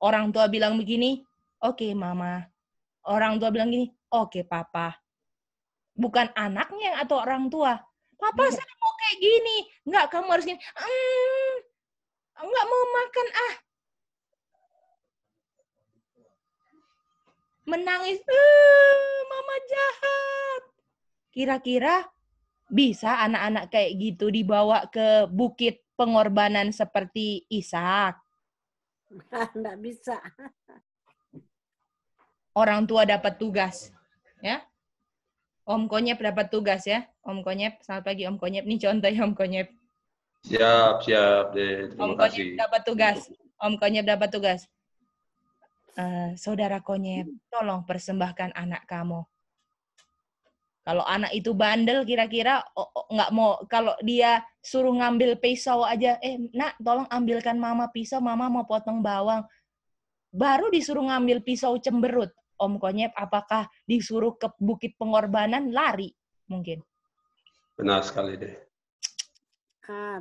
Orang tua bilang begini, oke mama. Orang tua bilang gini, oke papa. Bukan anaknya atau orang tua. Papa saya mau kayak gini. Enggak, kamu harus gini. Enggak mau makan Menangis, mama jahat. Kira-kira bisa anak-anak kayak gitu dibawa ke bukit pengorbanan seperti Ishak? Nggak bisa. Orang tua dapat tugas, ya. Om Konyep dapat tugas ya. Om Konyep, selamat pagi Om Konyep. Ini contoh ya Om Konyep. Siap, deh. Terima Om kasih. Konyep dapat tugas. Om Konyep dapat tugas. Saudara Konyep, tolong persembahkan anak kamu. Kalau anak itu bandel, kira-kira nggak mau, kalau dia suruh ngambil pisau aja, nak tolong ambilkan mama pisau, mama mau potong bawang. Baru disuruh ngambil pisau cemberut. Om Konyep, apakah disuruh ke bukit pengorbanan, lari mungkin? Benar sekali deh.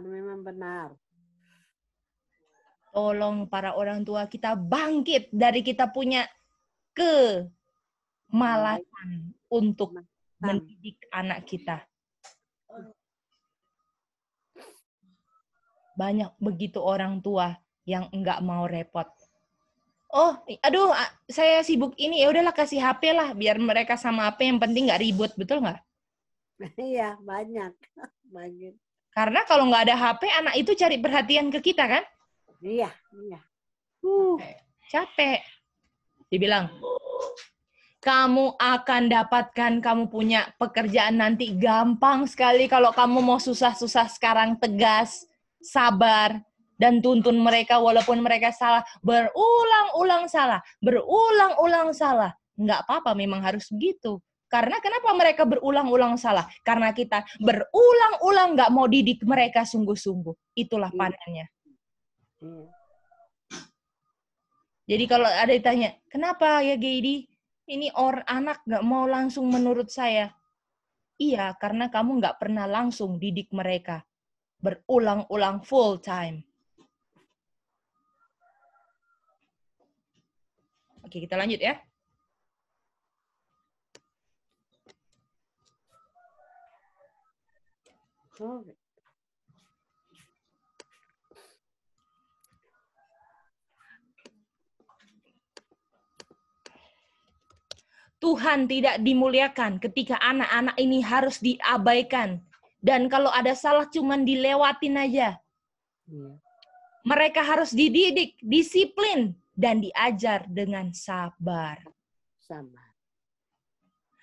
Memang benar. Tolong para orang tua kita bangkit dari kita punya kemalasan untuk mendidik anak kita. Banyak begitu orang tua yang enggak mau repot. Oh, aduh, saya sibuk ini, ya udahlah kasih HP lah, biar mereka sama HP, yang penting nggak ribut, betul nggak? Iya, banyak. Banyak. Karena kalau nggak ada HP, anak itu cari perhatian ke kita, kan? Iya, iya. Capek. Dibilang, kamu akan dapatkan, kamu punya pekerjaan nanti gampang sekali kalau kamu mau susah-susah sekarang, tegas, sabar, dan tuntun mereka walaupun mereka salah. Berulang-ulang salah. Berulang-ulang salah. Nggak apa-apa, memang harus begitu. Karena kenapa mereka berulang-ulang salah? Karena kita berulang-ulang nggak mau didik mereka sungguh-sungguh. Itulah panennya. Jadi kalau ada ditanya, kenapa ya Geidi? Ini anak nggak mau langsung menurut saya. Iya, karena kamu nggak pernah langsung didik mereka. Berulang-ulang full time. Oke, kita lanjut ya. Tuhan tidak dimuliakan ketika anak-anak ini harus diabaikan. Dan kalau ada salah cuman dilewatin aja. Mereka harus dididik, disiplin, dan diajar dengan sabar.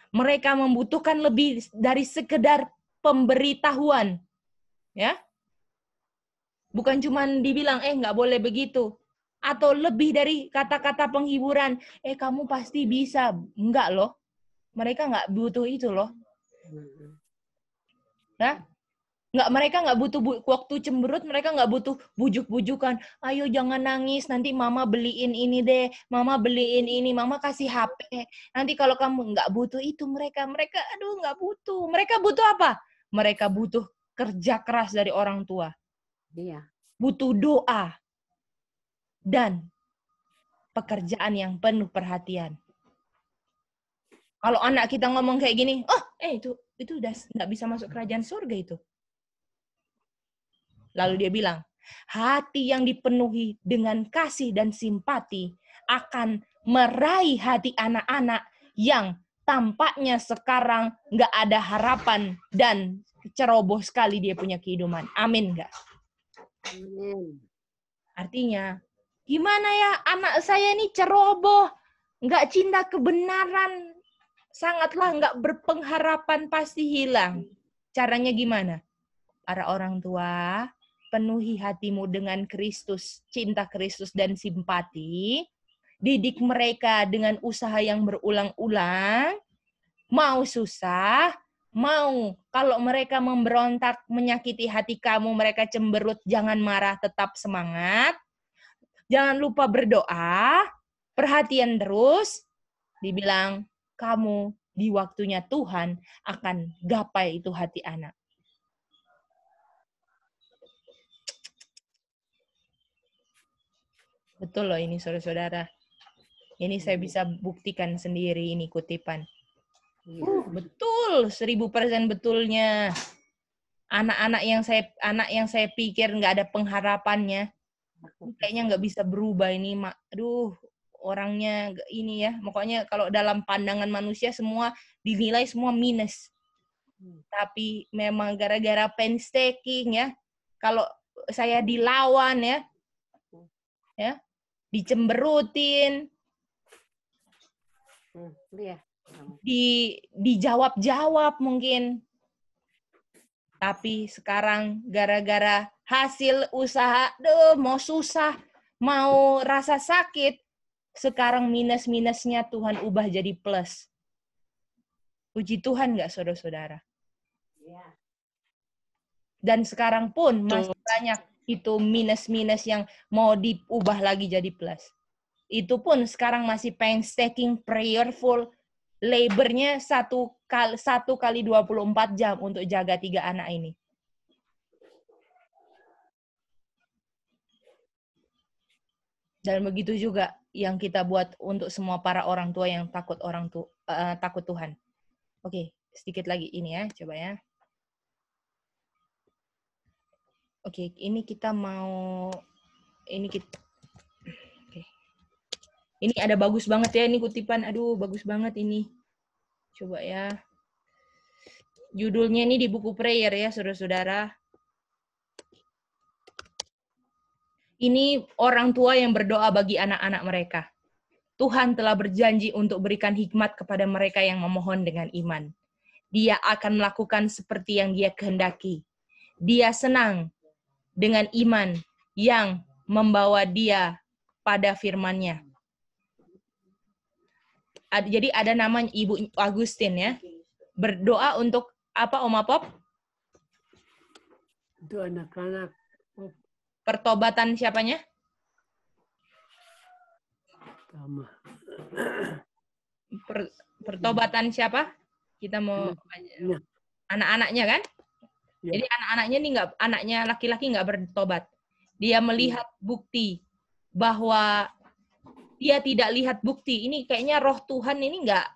Mereka membutuhkan lebih dari sekedar pemberitahuan. Ya. Bukan cuman dibilang, nggak boleh begitu. Atau lebih dari kata-kata penghiburan, kamu pasti bisa. Enggak loh. Mereka nggak butuh itu loh. Ya? Mereka nggak butuh waktu cemberut, mereka nggak butuh bujuk-bujukan. Ayo jangan nangis, nanti mama beliin ini deh, mama beliin ini, mama kasih HP. Nanti kalau kamu nggak butuh itu, mereka aduh nggak butuh. Mereka butuh apa? Mereka butuh kerja keras dari orang tua. Iya. Butuh doa. Dan pekerjaan yang penuh perhatian. Kalau anak kita ngomong kayak gini, itu udah nggak bisa masuk kerajaan surga itu. Lalu dia bilang, hati yang dipenuhi dengan kasih dan simpati akan meraih hati anak-anak yang tampaknya sekarang nggak ada harapan dan ceroboh sekali dia punya kehidupan. Amin nggak? Amin. Artinya, gimana ya anak saya ini ceroboh, nggak cinta kebenaran, sangatlah nggak berpengharapan, pasti hilang. Caranya gimana? Para orang tua, penuhi hatimu dengan Kristus, cinta Kristus dan simpati. Didik mereka dengan usaha yang berulang-ulang. Mau susah, mau kalau mereka memberontak, menyakiti hati kamu, mereka cemberut, jangan marah, tetap semangat. Jangan lupa berdoa, perhatian terus. Dibilang, kamu di waktunya Tuhan akan gapai itu hati anak. Betul loh ini saudara-saudara. Ini saya bisa buktikan sendiri, ini kutipan. Betul, 1000% betulnya. Anak-anak yang saya pikir nggak ada pengharapannya, kayaknya nggak bisa berubah ini. Aduh, orangnya ini ya. Pokoknya kalau dalam pandangan manusia semua dinilai semua minus. Tapi memang gara-gara painstaking ya. Kalau saya dilawan ya, dicemberutin, dijawab-jawab mungkin. Tapi sekarang gara-gara hasil usaha, mau susah, mau rasa sakit, sekarang minus-minusnya Tuhan ubah jadi plus. Puji Tuhan nggak saudara-saudara? Dan sekarang pun masih banyak itu minus-minus yang mau diubah lagi jadi plus. Itu pun sekarang masih painstaking, prayerful, labornya 1 kali 24 jam untuk jaga 3 anak ini. Dan begitu juga yang kita buat untuk semua para orang tua yang takut takut Tuhan. Oke, sedikit lagi ini ya, coba ya. Oke, ini kita mau Ini ada bagus banget ya ini kutipan. Aduh, bagus banget ini. Coba ya. Judulnya ini di buku prayer ya, saudara-saudara. Ini orang tua yang berdoa bagi anak-anak mereka. Tuhan telah berjanji untuk berikan hikmat kepada mereka yang memohon dengan iman. Dia akan melakukan seperti yang Dia kehendaki. Dia senang dengan iman yang membawa dia pada firman-Nya. Jadi ada namanya Ibu Agustin ya. Berdoa untuk apa, Oma Pop? Untuk anak-anak. Pertobatan siapanya? Pertobatan siapa? Kita mau anak-anaknya kan? Ya. Jadi anak-anaknya nih anaknya laki-laki nggak bertobat. Dia melihat bukti bahwa dia tidak lihat bukti. Ini kayaknya roh Tuhan ini nggak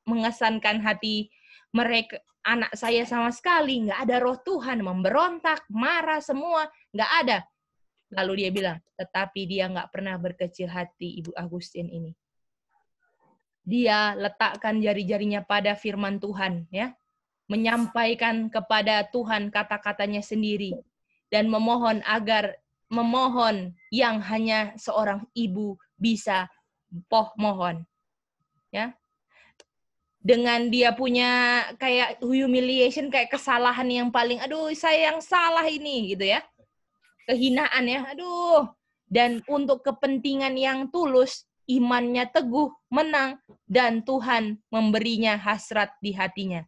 mengesankan hati mereka, anak saya sama sekali. Nggak ada roh Tuhan, memberontak, marah, semua. Nggak ada. Lalu dia bilang, tetapi dia nggak pernah berkecil hati, Ibu Agustin ini. Dia letakkan jari-jarinya pada firman Tuhan, ya, menyampaikan kepada Tuhan kata-katanya sendiri, dan memohon yang hanya seorang ibu bisa mohon, ya. Dengan dia punya kayak humiliation, kayak kesalahan yang paling, aduh saya yang salah ini, gitu ya. Kehinaan ya, aduh. Dan untuk kepentingan yang tulus, imannya teguh, menang, dan Tuhan memberinya hasrat di hatinya.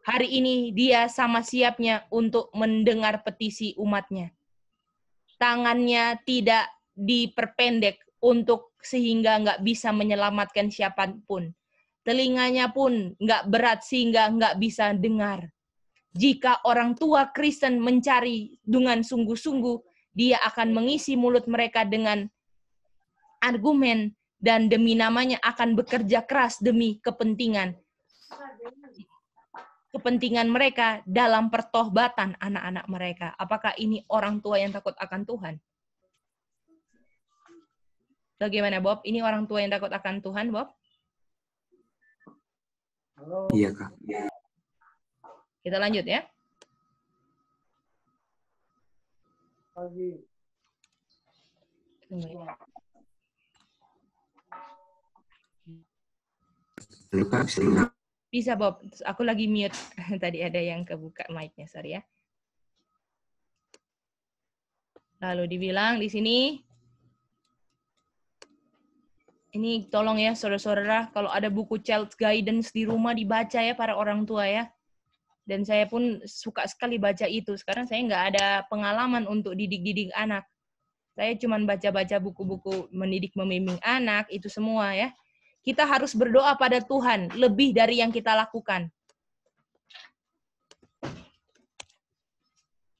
Hari ini dia sama siapnya untuk mendengar petisi umatnya. Tangannya tidak diperpendek untuk sehingga nggak bisa menyelamatkan siapapun. Telinganya pun nggak berat sehingga nggak bisa dengar. Jika orang tua Kristen mencari dengan sungguh-sungguh, dia akan mengisi mulut mereka dengan argumen dan demi namanya akan bekerja keras demi kepentingan mereka dalam pertobatan anak-anak mereka. Apakah ini orang tua yang takut akan Tuhan? Bagaimana, Bob? Ini orang tua yang takut akan Tuhan, Bob? Iya, Kak. Kita lanjut ya. Bisa, Bob. Aku lagi mute. Tadi ada yang kebuka mic-nya, sorry ya. Lalu dibilang di sini, ini tolong ya saudara-saudara, kalau ada buku Child Guidance di rumah dibaca ya para orang tua ya. Dan saya pun suka sekali baca itu. Sekarang saya nggak ada pengalaman untuk didik-didik anak. Saya cuma baca-baca buku-buku mendidik membimbing anak, itu semua ya. Kita harus berdoa pada Tuhan lebih dari yang kita lakukan.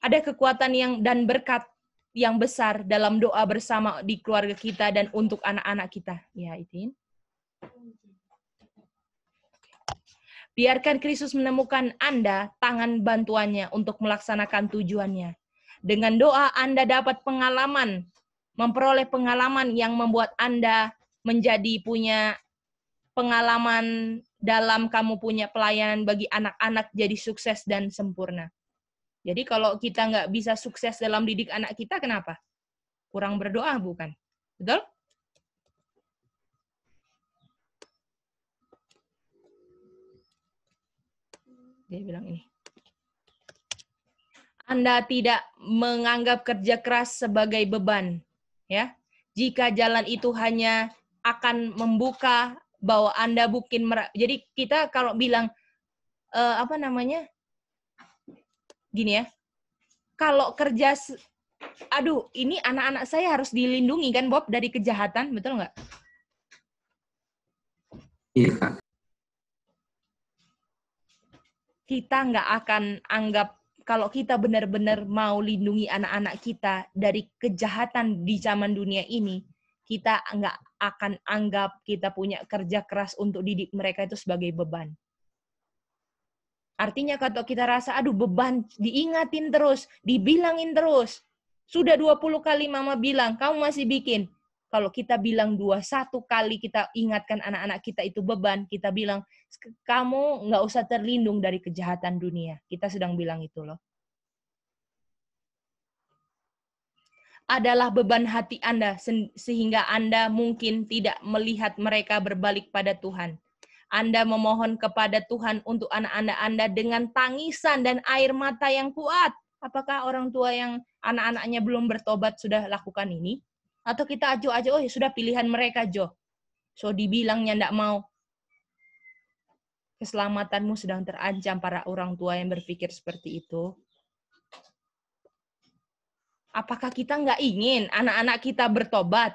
Ada kekuatan dan berkat yang besar dalam doa bersama di keluarga kita dan untuk anak-anak kita. Ya, Itin. Biarkan Kristus menemukan Anda tangan bantuannya untuk melaksanakan tujuannya. Dengan doa Anda dapat memperoleh pengalaman yang membuat Anda menjadi punya pengalaman dalam kamu punya pelayanan bagi anak-anak jadi sukses dan sempurna. Jadi kalau kita nggak bisa sukses dalam didik anak kita, kenapa? Kurang berdoa, bukan? Betul? Dia bilang ini. Anda tidak menganggap kerja keras sebagai beban, ya. Jika jalan itu hanya akan membuka bahwa Anda jadi kita kalau bilang gini ya. Kalau kerja ini anak-anak saya harus dilindungi kan Bob dari kejahatan, betul nggak? Iya. Kita nggak akan anggap, kalau kita benar-benar mau lindungi anak-anak kita dari kejahatan di zaman dunia ini, kita nggak akan anggap kita punya kerja keras untuk didik mereka itu sebagai beban. Artinya kalau kita rasa, aduh beban, diingatin terus, dibilangin terus. Sudah 20 kali mama bilang, kamu masih bikin. Kalau kita bilang 21 kali kita ingatkan anak-anak kita itu beban, kita bilang, kamu nggak usah terlindung dari kejahatan dunia. Kita sedang bilang itu loh. Adalah beban hati Anda, sehingga Anda mungkin tidak melihat mereka berbalik pada Tuhan. Anda memohon kepada Tuhan untuk anak-anak Anda dengan tangisan dan air mata yang kuat. Apakah orang tua yang anak-anaknya belum bertobat sudah lakukan ini? Atau kita ajo-ajo, oh ya sudah pilihan mereka, Jo. So dibilangnya enggak mau. Keselamatanmu sedang terancam para orang tua yang berpikir seperti itu. Apakah kita nggak ingin anak-anak kita bertobat?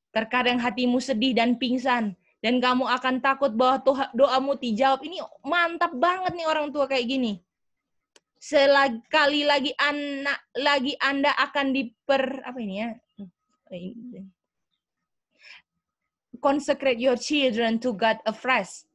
Terkadang hatimu sedih dan pingsan. Dan kamu akan takut bahwa doamu dijawab. Ini mantap banget nih orang tua kayak gini. Sekali lagi Anda akan consecrate your children to God afresh.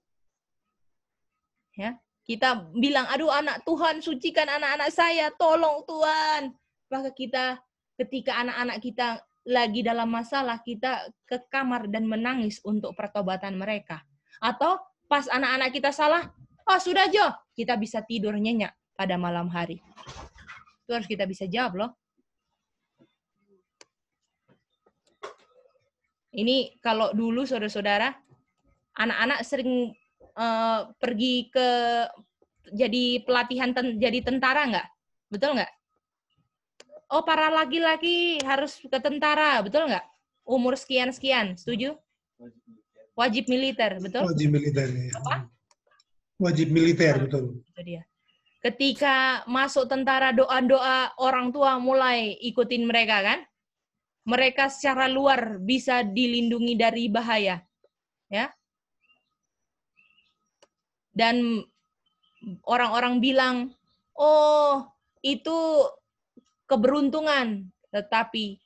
Ya, kita bilang, aduh anak Tuhan, sucikan anak-anak saya, tolong Tuhan. Maka kita ketika anak-anak kita lagi dalam masalah, kita ke kamar dan menangis untuk pertobatan mereka. Atau pas anak-anak kita salah, oh sudah Jo, kita bisa tidur nyenyak pada malam hari. Itu harus kita bisa jawab loh. Ini kalau dulu saudara-saudara, anak-anak sering pergi ke jadi pelatihan jadi tentara nggak? Betul nggak? Oh, para laki-laki harus ke tentara, betul nggak? Umur sekian-sekian, setuju? Wajib militer, betul? Wajib militer. Ya. Apa? Wajib militer, betul. Itu dia. Ketika masuk tentara, doa-doa orang tua mulai ikutin mereka kan? Mereka secara luar bisa dilindungi dari bahaya. Ya. Dan orang-orang bilang, oh itu keberuntungan, tetapi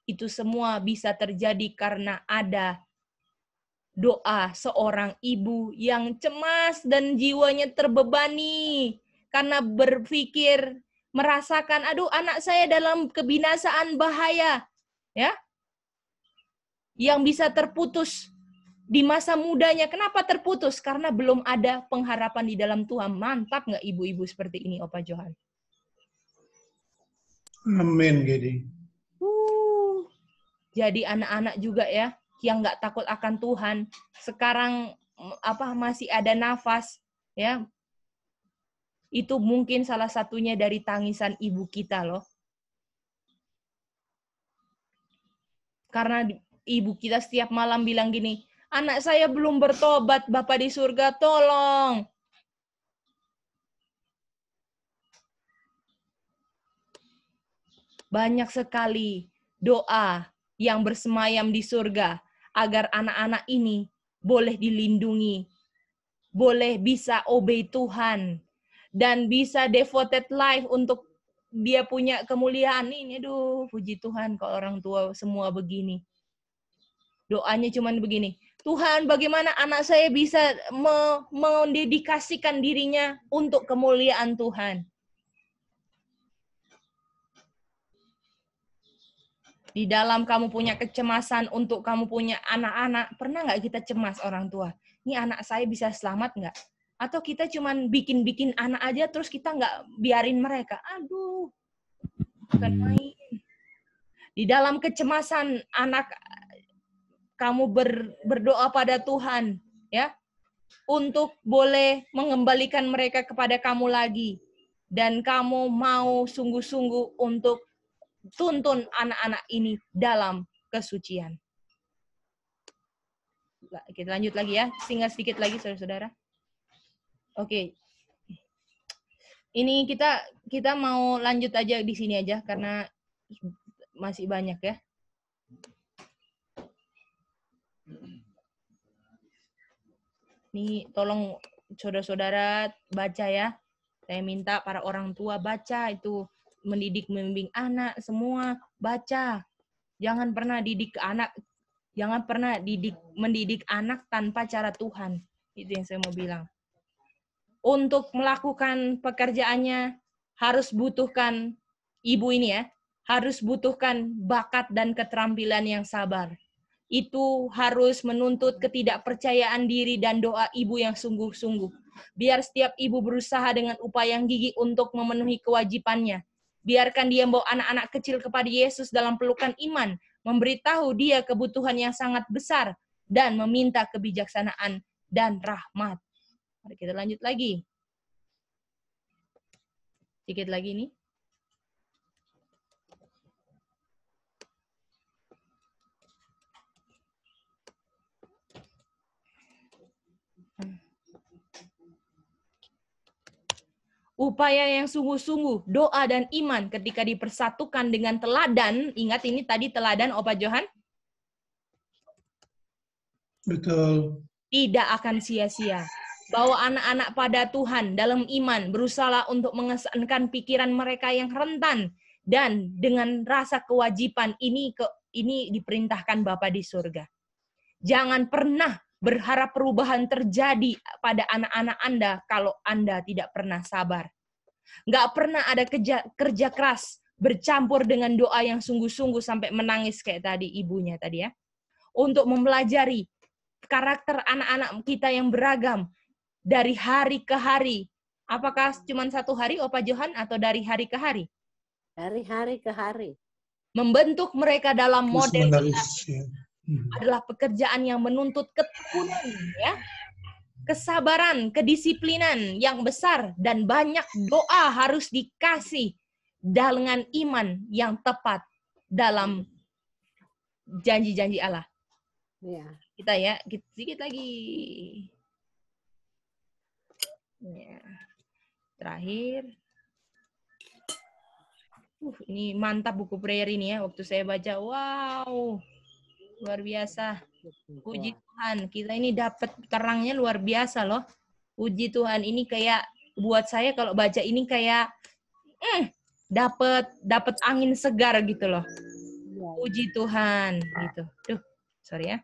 itu semua bisa terjadi karena ada doa seorang ibu yang cemas dan jiwanya terbebani karena berpikir, merasakan, aduh anak saya dalam kebinasaan bahaya, ya, yang bisa terputus di masa mudanya. Kenapa terputus? Karena belum ada pengharapan di dalam Tuhan. Mantap nggak ibu-ibu seperti ini, Opa Johan? Amin, Gedi. Jadi anak-anak juga ya, yang nggak takut akan Tuhan, sekarang masih ada nafas, ya. Itu mungkin salah satunya dari tangisan ibu kita loh. Karena ibu kita setiap malam bilang gini, anak saya belum bertobat, Bapa di surga, tolong. Banyak sekali doa yang bersemayam di surga agar anak-anak ini boleh dilindungi, boleh bisa obey Tuhan, dan bisa devoted life untuk dia punya kemuliaan ini. Aduh, puji Tuhan kalau orang tua semua begini. Doanya cuman begini, Tuhan bagaimana anak saya bisa mendedikasikan dirinya untuk kemuliaan Tuhan. Di dalam kamu punya kecemasan untuk kamu punya anak-anak, pernah nggak kita cemas orang tua? Ini anak saya bisa selamat nggak? Atau kita cuman bikin-bikin anak aja terus kita nggak biarin mereka? Aduh, bukan main. Di dalam kecemasan anak kamu berdoa pada Tuhan, ya, untuk boleh mengembalikan mereka kepada kamu lagi, dan kamu mau sungguh-sungguh untuk tuntun anak-anak ini dalam kesucian. Kita lanjut lagi ya, tinggal sedikit lagi saudara-saudara. Oke. Ini kita mau lanjut aja di sini aja karena masih banyak ya. Nih tolong saudara-saudara baca ya. Saya minta para orang tua baca itu. Mendidik, membimbing anak, semua baca. Jangan pernah mendidik anak tanpa cara Tuhan. Itu yang saya mau bilang. Untuk melakukan pekerjaannya harus butuhkan ibu ini ya, harus butuhkan bakat dan keterampilan yang sabar. Itu harus menuntut ketidakpercayaan diri dan doa ibu yang sungguh-sungguh. Biar setiap ibu berusaha dengan upaya yang gigih untuk memenuhi kewajibannya. Biarkan dia membawa anak-anak kecil kepada Yesus dalam pelukan iman, memberitahu dia kebutuhan yang sangat besar, dan meminta kebijaksanaan dan rahmat. Mari kita lanjut lagi. Sedikit lagi nih. Upaya yang sungguh-sungguh, doa dan iman ketika dipersatukan dengan teladan. Ingat ini tadi teladan Opa Johan? Betul. Tidak akan sia-sia. Bawa anak-anak pada Tuhan dalam iman, berusaha untuk mengesankan pikiran mereka yang rentan. Dan dengan rasa kewajiban ini diperintahkan Bapa di surga. Jangan pernah berharap perubahan terjadi pada anak-anak Anda kalau Anda tidak pernah sabar. Nggak pernah ada kerja keras bercampur dengan doa yang sungguh-sungguh sampai menangis kayak tadi ibunya tadi ya. Untuk mempelajari karakter anak-anak kita yang beragam dari hari ke hari. Apakah cuma satu hari Opa Johan atau dari hari ke hari? Dari hari ke hari. Membentuk mereka dalam model Ya. adalah pekerjaan yang menuntut ketekunan, ya, kesabaran, kedisiplinan yang besar, dan banyak doa harus dikasih dengan iman yang tepat dalam janji-janji Allah. Ya. Kita ya, sedikit lagi. Ya. Terakhir. Ini mantap buku prayer ini ya. Waktu saya baca, wow. Luar biasa. Puji Tuhan. Kita ini dapat terangnya luar biasa loh. Puji Tuhan. Ini kayak buat saya kalau baca ini kayak dapat angin segar gitu loh. Puji Tuhan gitu. Duh, sorry ya.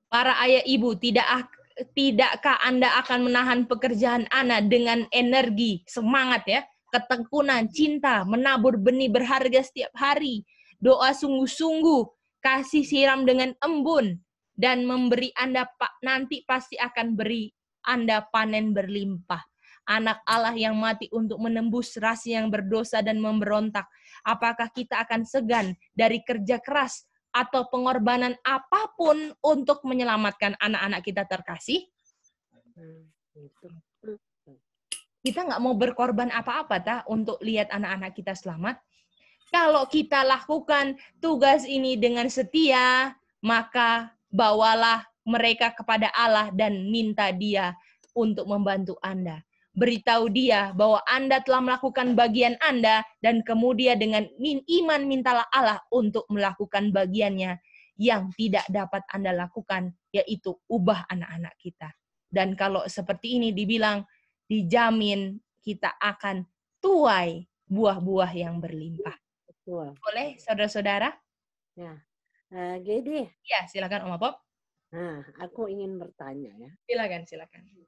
Para ayah ibu, tidakkah Anda akan menahan pekerjaan Anda dengan energi, semangat ya, ketekunan, cinta, menabur benih berharga setiap hari, doa sungguh-sungguh, kasih siram dengan embun, dan memberi Anda nanti pasti akan beri Anda panen berlimpah. Anak Allah yang mati untuk menembus ras yang berdosa dan memberontak. Apakah kita akan segan dari kerja keras atau pengorbanan apapun untuk menyelamatkan anak-anak kita terkasih? Kita nggak mau berkorban apa-apa untuk lihat anak-anak kita selamat. kalau kita lakukan tugas ini dengan setia, maka bawalah mereka kepada Allah dan minta Dia untuk membantu Anda. Beritahu Dia bahwa Anda telah melakukan bagian Anda, dan kemudian dengan iman mintalah Allah untuk melakukan bagiannya yang tidak dapat Anda lakukan, yaitu ubah anak-anak kita. Dan kalau seperti ini dibilang, dijamin kita akan tuai buah-buah yang berlimpah. Betul. Boleh, saudara-saudara? Ya, Gede. Ya, silakan Om Apop. Nah, aku ingin bertanya ya. Silakan.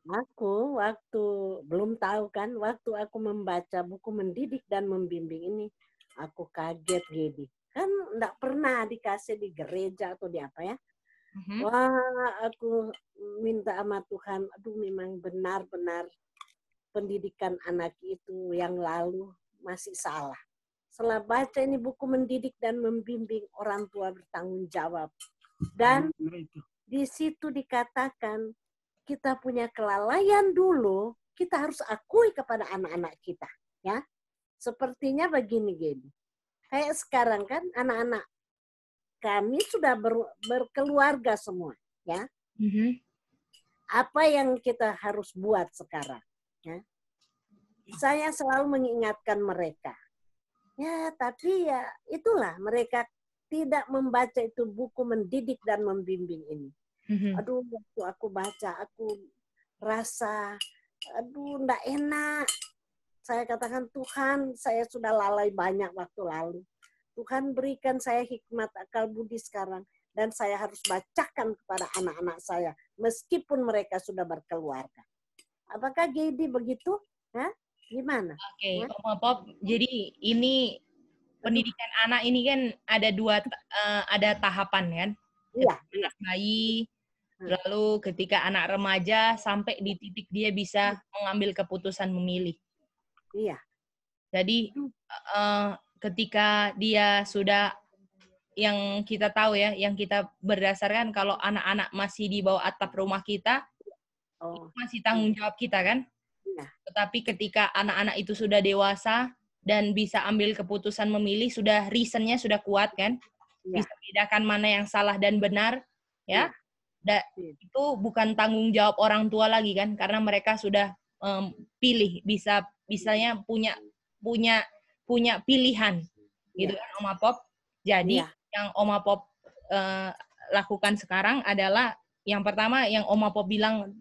Aku waktu belum tahu kan, waktu aku membaca buku mendidik dan membimbing ini, aku kaget Gede. Kan enggak pernah dikasih di gereja atau di apa ya. Wah, aku minta sama Tuhan, aduh memang benar-benar pendidikan anak itu yang lalu masih salah. Setelah baca ini buku mendidik dan membimbing, orang tua bertanggung jawab. Dan di situ dikatakan kita punya kelalaian dulu, kita harus akui kepada anak-anak kita, ya. Sepertinya begini, Gedi. Kayak sekarang kan anak-anak kami sudah berkeluarga semua, ya. Apa yang kita harus buat sekarang, ya? Saya selalu mengingatkan mereka. Ya, tapi ya itulah mereka tidak membaca itu buku mendidik dan membimbing ini. Aduh, waktu aku baca, aku rasa, aduh, enggak enak. Saya katakan, Tuhan, saya sudah lalai banyak waktu lalu. Tuhan berikan saya hikmat akal budi sekarang. Dan saya harus bacakan kepada anak-anak saya. Meskipun mereka sudah berkeluarga. Apakah Gedi begitu? Hah? Gimana? Oke, Om Apop. Jadi ini pendidikan anak ini kan ada tahapan kan? Iya. Anak bayi, lalu ketika anak remaja sampai di titik dia bisa mengambil keputusan memilih. Iya. Jadi ketika dia sudah, yang kita tahu ya, yang kita berdasarkan kalau anak-anak masih di bawah atap rumah kita, itu masih tanggung jawab kita kan? Tetapi ketika anak-anak itu sudah dewasa dan bisa ambil keputusan memilih, sudah reasonnya sudah kuat kan, bisa bedakan mana yang salah dan benar, ya. Itu bukan tanggung jawab orang tua lagi kan, karena mereka sudah pilih, bisanya punya pilihan, gitu kan Om Apop. Jadi yang Om Apop lakukan sekarang adalah yang pertama yang Om Apop bilang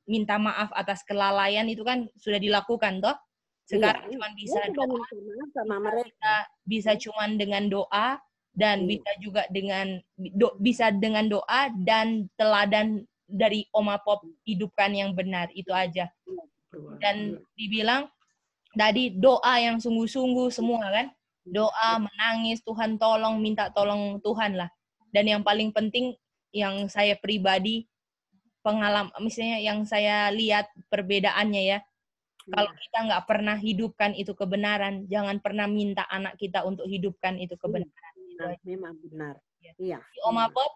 minta maaf atas kelalaian itu kan sudah dilakukan toh. Sekarang cuma bisa doa, sama mereka. bisa cuma dengan doa dan bisa juga dengan doa dan teladan dari Om Apop hidupkan yang benar, itu aja. Dan dibilang tadi doa yang sungguh-sungguh semua kan, doa, menangis, Tuhan tolong, minta tolong Tuhan lah. Dan yang paling penting yang saya pribadi misalnya yang saya lihat perbedaannya ya, kalau kita nggak pernah hidupkan itu kebenaran, jangan pernah minta anak kita untuk hidupkan itu kebenaran. Memang benar. Iya. Om Apop,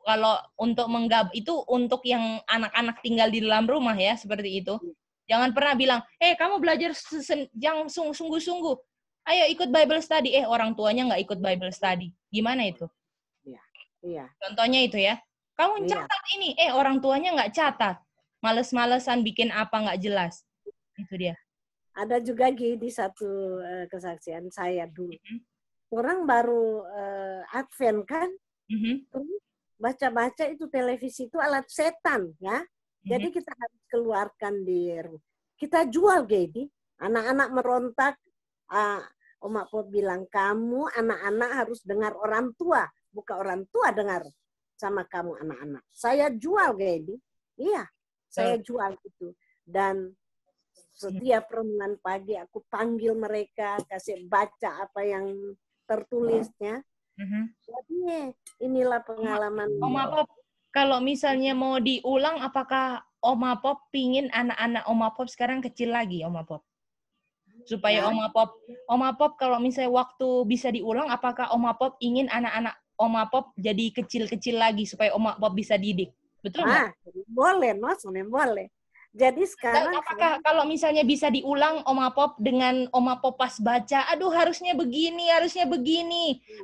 kalau untuk itu untuk yang anak-anak tinggal di dalam rumah ya, seperti itu. Jangan pernah bilang, kamu belajar yang sungguh-sungguh. Ayo ikut Bible study. Orang tuanya nggak ikut Bible study. Gimana itu? Iya. Contohnya itu ya. Kamu catat ini. Orang tuanya nggak catat. Males-malesan bikin apa nggak jelas. Itu dia. Ada juga di satu kesaksian saya dulu. Orang baru Advent kan. Terus baca-baca itu televisi itu alat setan ya. Jadi kita harus keluarkan di rumah. Kita jual Gedi. Anak-anak merontak. Om Apop bilang, kamu anak-anak harus dengar orang tua. Bukan orang tua dengar sama kamu anak-anak. Saya jual Gedi. Iya, saya jual itu. Dan setiap renungan pagi aku panggil mereka, kasih baca apa yang tertulisnya. Jadi inilah pengalaman. Om Apop, kalau misalnya mau diulang, apakah Om Apop pingin anak-anak Om Apop sekarang kecil lagi, Om Apop? Supaya Om Apop kalau misalnya waktu bisa diulang, apakah Om Apop ingin anak-anak Om Apop jadi kecil-kecil lagi supaya Om Apop bisa didik? Betul nggak? Boleh, maksudnya boleh. Jadi sekarang apakah kalau misalnya bisa diulang Oma Pop dengan Oma Pop pas baca, aduh harusnya begini.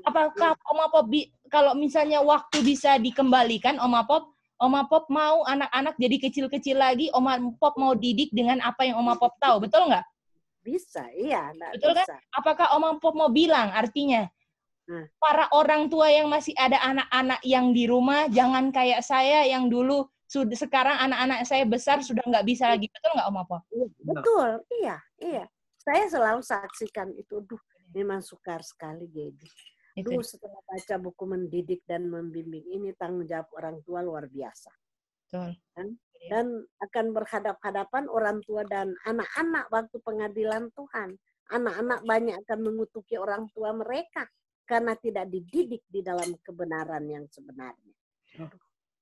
Apakah Oma Pop kalau misalnya waktu bisa dikembalikan Oma Pop mau anak-anak jadi kecil-kecil lagi, Oma Pop mau didik dengan apa yang Oma Pop tahu, betul nggak? bisa, iya, Betul bisa. kan? Apakah Oma Pop mau bilang artinya para orang tua yang masih ada anak-anak yang di rumah, jangan kayak saya yang dulu sekarang anak-anak saya besar sudah nggak bisa lagi, betul nggak Om Pop? Betul, iya. Saya selalu saksikan itu, memang sukar sekali jadi. Setelah baca buku mendidik dan membimbing ini tanggung jawab orang tua luar biasa. Betul. Dan akan berhadap-hadapan orang tua dan anak-anak waktu pengadilan Tuhan. Anak-anak banyak akan mengutuki orang tua mereka karena tidak dididik di dalam kebenaran yang sebenarnya.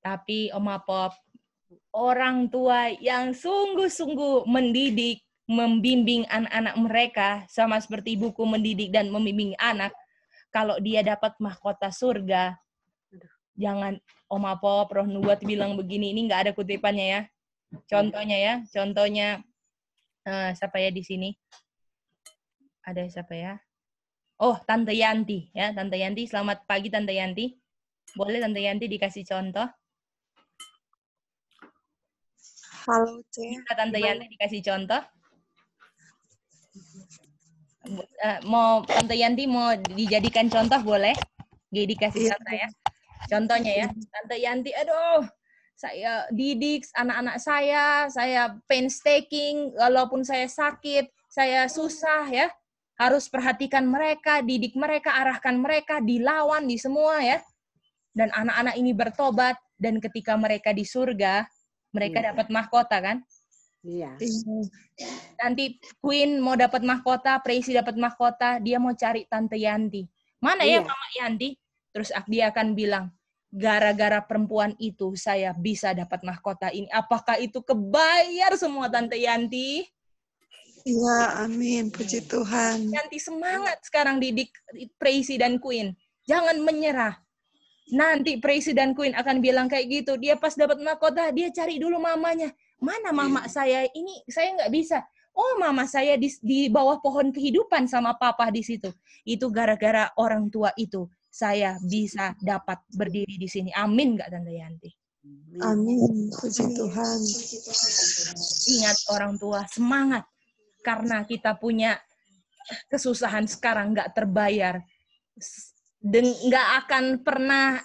Tapi Oma Pop, orang tua yang sungguh-sungguh mendidik, membimbing anak-anak mereka, sama seperti buku mendidik dan membimbing anak, kalau dia dapat mahkota surga, jangan Oma Pop, Roh Nubuat bilang begini, ini nggak ada kutipannya ya. Contohnya, siapa ya di sini? Ada siapa ya? Oh, Tante Yanti ya, Tante Yanti. Selamat pagi Tante Yanti. Boleh Tante Yanti dikasih contoh? Halo, Ce. Bisa Tante Yanti dikasih contoh? Mau Tante Yanti mau dijadikan contoh boleh? Dikasih contoh ya. Contohnya ya, Tante Yanti, aduh, saya didik anak-anak saya painstaking, walaupun saya sakit, saya susah ya. Harus perhatikan mereka, didik mereka, arahkan mereka, dilawan, di semua ya. Dan anak-anak ini bertobat, dan ketika mereka di surga, mereka dapat mahkota kan? Iya. Nanti Queen mau dapat mahkota, Tracy dapat mahkota, dia mau cari Tante Yanti. Mana ya Mama Yanti? Terus dia akan bilang, gara-gara perempuan itu saya bisa dapat mahkota ini. Apakah itu kebayar semua Tante Yanti? Iya, amin. Puji Tuhan. Yanti semangat sekarang didik Tracy dan Queen. Jangan menyerah. Nanti Tracy dan Queen akan bilang kayak gitu. Dia pas dapat mahkota, dia cari dulu mamanya. Mana mama saya? Ini saya nggak bisa. Oh, mama saya di bawah pohon kehidupan sama papa di situ. Itu gara-gara orang tua itu. Saya bisa dapat berdiri di sini. Amin nggak Tante Yanti? Amin. Puji Tuhan. Ingat orang tua, semangat. Karena kita punya kesusahan sekarang nggak terbayar. Nggak akan pernah,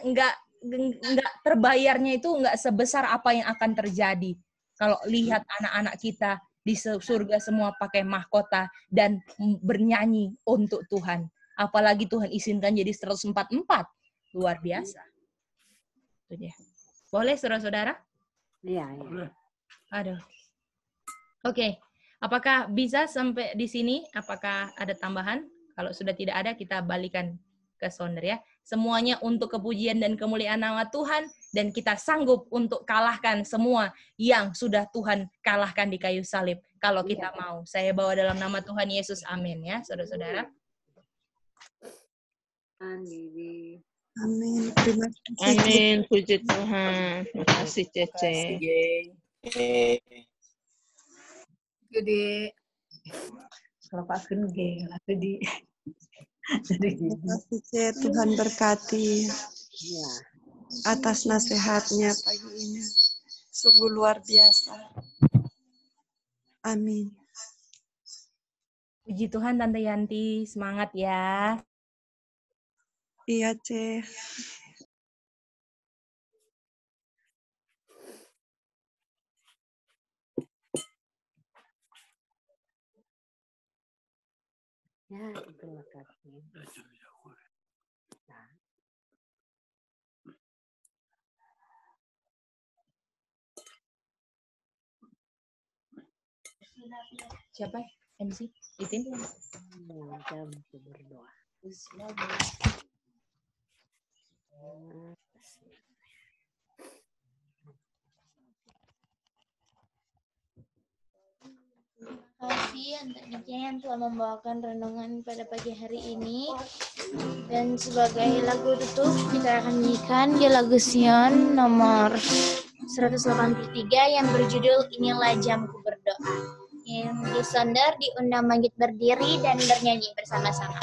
nggak terbayarnya itu nggak sebesar apa yang akan terjadi. Kalau lihat anak-anak kita di surga semua pakai mahkota dan bernyanyi untuk Tuhan. Apalagi Tuhan izinkan jadi 144. Luar biasa. Itu dia. Boleh, saudara-saudara? Iya. Aduh. Oke. Apakah bisa sampai di sini? Apakah ada tambahan? Kalau sudah tidak ada, kita balikan ke Sonder ya. Semuanya untuk kepujian dan kemuliaan nama Tuhan. Dan kita sanggup untuk kalahkan semua yang sudah Tuhan kalahkan di kayu salib. Kalau kita mau. Saya bawa dalam nama Tuhan Yesus. Amin ya, saudara-saudara. Amin. Terima kasih. Amin. Puji Tuhan. Terima kasih, Cece. Jadi kalau Pak Kun jadi Terima kasih, Ce. Tuhan berkati atas nasihatnya pagi ini. Sungguh luar biasa. Amin. Puji Tuhan Tante Yanti, semangat ya. Iya, Ce. Ya, terima kasih. Siapa? MC? Itin? Kita bisa berdoa. Terima kasih untuk Nikia yang telah membawakan renungan pada pagi hari ini. Dan sebagai lagu tutup kita akan nyanyikan di lagu Sion nomor 183 yang berjudul Inilah Jamku Berdoa. Yang disonder diundang bangkit berdiri dan bernyanyi bersama-sama.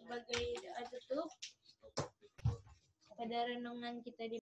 Sebagai doa tutup pada renungan kita di